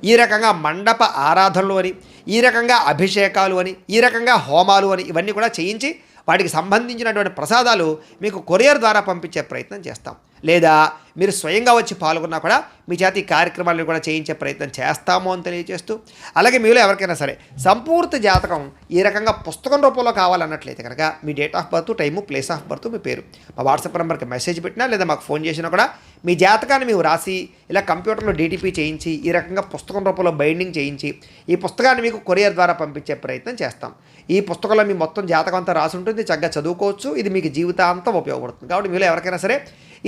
ఈ రకంగా మండప ఆరాధనలు అని, ఈ రకంగా అభిషేకాలు అని, ఈ రకంగా హోమాలు అని ఇవన్నీ కూడా చేయించి వాటికి సంబంధించినటువంటి ప్రసాదాలు మీకు కొరియర్ ద్వారా పంపించే ప్రయత్నం చేస్తాం. లేదా మీరు స్వయంగా వచ్చి పాల్గొన్నా కూడా మీ చేత ఈ కార్యక్రమాలను కూడా చేయించే ప్రయత్నం చేస్తాము అని తెలియజేస్తూ, అలాగే మీలో ఎవరికైనా సరే సంపూర్తి జాతకం ఈ రకంగా పుస్తకం రూపంలో కావాలన్నట్లయితే కనుక మీ date of birth, time, place of birth, మీ పేరు మా వాట్సాప్ నెంబర్కి మెసేజ్ పెట్టినా లేదా మాకు ఫోన్ చేసినా కూడా మీ జాతకాన్ని మేము రాసి ఇలా కంప్యూటర్లో డీటీపీ చేయించి ఈ రకంగా పుస్తకం రూపంలో బైండింగ్ చేయించి ఈ పుస్తకాన్ని మీకు కొరియర్ ద్వారా పంపించే ప్రయత్నం చేస్తాం. ఈ పుస్తకంలో మీ మొత్తం జాతకం అంతా రాసి ఉంటుంది, చక్కగా చదువుకోవచ్చు. ఇది మీకు జీవితాంతం ఉపయోగపడుతుంది. కాబట్టి మీలో ఎవరికైనా సరే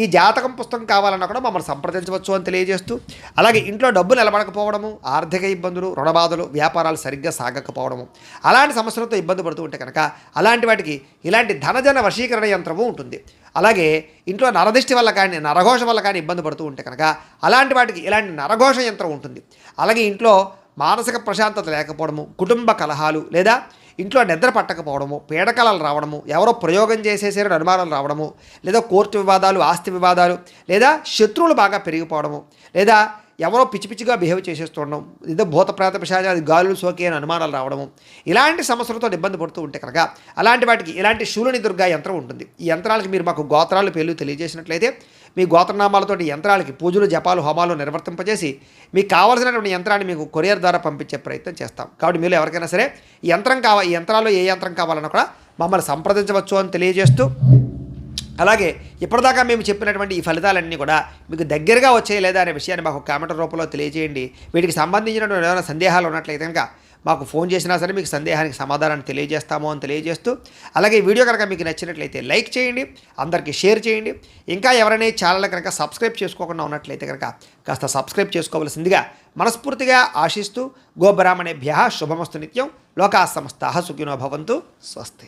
ఈ జాతకం పుస్తకం కావాలన్నా కూడా మమ్మల్ని సంప్రదించవచ్చు అని తెలియజేస్తూ, అలాగే ఇంట్లో డబ్బు నిలబడకపోవడము, ఆర్థిక ఇబ్బందులు, రుణబాధలు, వ్యాపారాలు సరిగ్గా సాగకపోవడము, అలాంటి సమస్యలతో ఇబ్బంది పడుతూ ఉంటే కనుక అలాంటి వాటికి ఇలాంటి ధనజన వశీకరణ యంత్రము ఉంటుంది. అలాగే ఇంట్లో నరదిష్టి వల్ల కానీ నరఘోష వల్ల కానీ ఇబ్బంది పడుతూ ఉంటే కనుక అలాంటి వాటికి ఇలాంటి నరఘోష యంత్రం ఉంటుంది. అలాగే ఇంట్లో మానసిక ప్రశాంతత లేకపోవడము, కుటుంబ కలహాలు లేదా ఇంట్లో నిద్ర పట్టకపోవడము, పీడకలలు రావడము, ఎవరో ప్రయోగం చేసేసారని అనుమానాలు రావడము, లేదా కోర్టు వివాదాలు, ఆస్తి వివాదాలు, లేదా శత్రువులు బాగా పెరిగిపోవడము, లేదా ఎవరో పిచ్చి పిచ్చిగా బిహేవ్ చేసేస్తుండడం, ఏదో భూత ప్రేత పిశాచాది గాలులు సోకి అని అనుమానాలు రావడము, ఇలాంటి సమస్యలతో ఇబ్బంది పడుతూ ఉంటే కనుక అలాంటి వాటికి ఇలాంటి శూలని దుర్గా యంత్రం ఉంటుంది. ఈ యంత్రాలకి మీరు మాకు గోత్రాలు పేర్లు తెలియజేసినట్లయితే మీ గోత్రనామాలతోటి యంత్రాలకి పూజలు, జపాలు, హోమాలు నిర్వర్తింపజేసి మీకు కావాల్సినటువంటి యంత్రాన్ని మీకు కొరియర్ ద్వారా పంపించే ప్రయత్నం చేస్తాం. కాబట్టి మీరు ఎవరికైనా సరే ఈ యంత్రాల్లో ఏ యంత్రం కావాలన్నా కూడా మమ్మల్ని సంప్రదించవచ్చు అని తెలియజేస్తూ, అలాగే ఇప్పటిదాకా మేము చెప్పినటువంటి ఈ ఫలితాలన్నీ కూడా మీకు దగ్గరగా వచ్చాయి లేదా అనే విషయాన్ని మాకు కామెంట్ రూపంలో తెలియజేయండి. వీటికి సంబంధించినటువంటి ఏమైనా సందేహాలు ఉన్నట్లయితే కనుక మాకు ఫోన్ చేసినా సరే మీకు సందేహానికి సమాధానాన్ని తెలియజేస్తాము అని తెలియజేస్తూ, అలాగే ఈ వీడియో కనుక మీకు నచ్చినట్లయితే లైక్ చేయండి, అందరికీ షేర్ చేయండి. ఇంకా ఎవరైనా ఈ ఛానల్ కనుక సబ్స్క్రైబ్ చేసుకోకుండా ఉన్నట్లయితే కనుక కాస్త సబ్స్క్రైబ్ చేసుకోవాల్సిందిగా మనస్ఫూర్తిగా ఆశిస్తూ, గోబ్రాహ్మణేభ్యః శుభమస్తు నిత్యం. లోకా సమస్తాః సుఖినో భవంతు. స్వస్తి.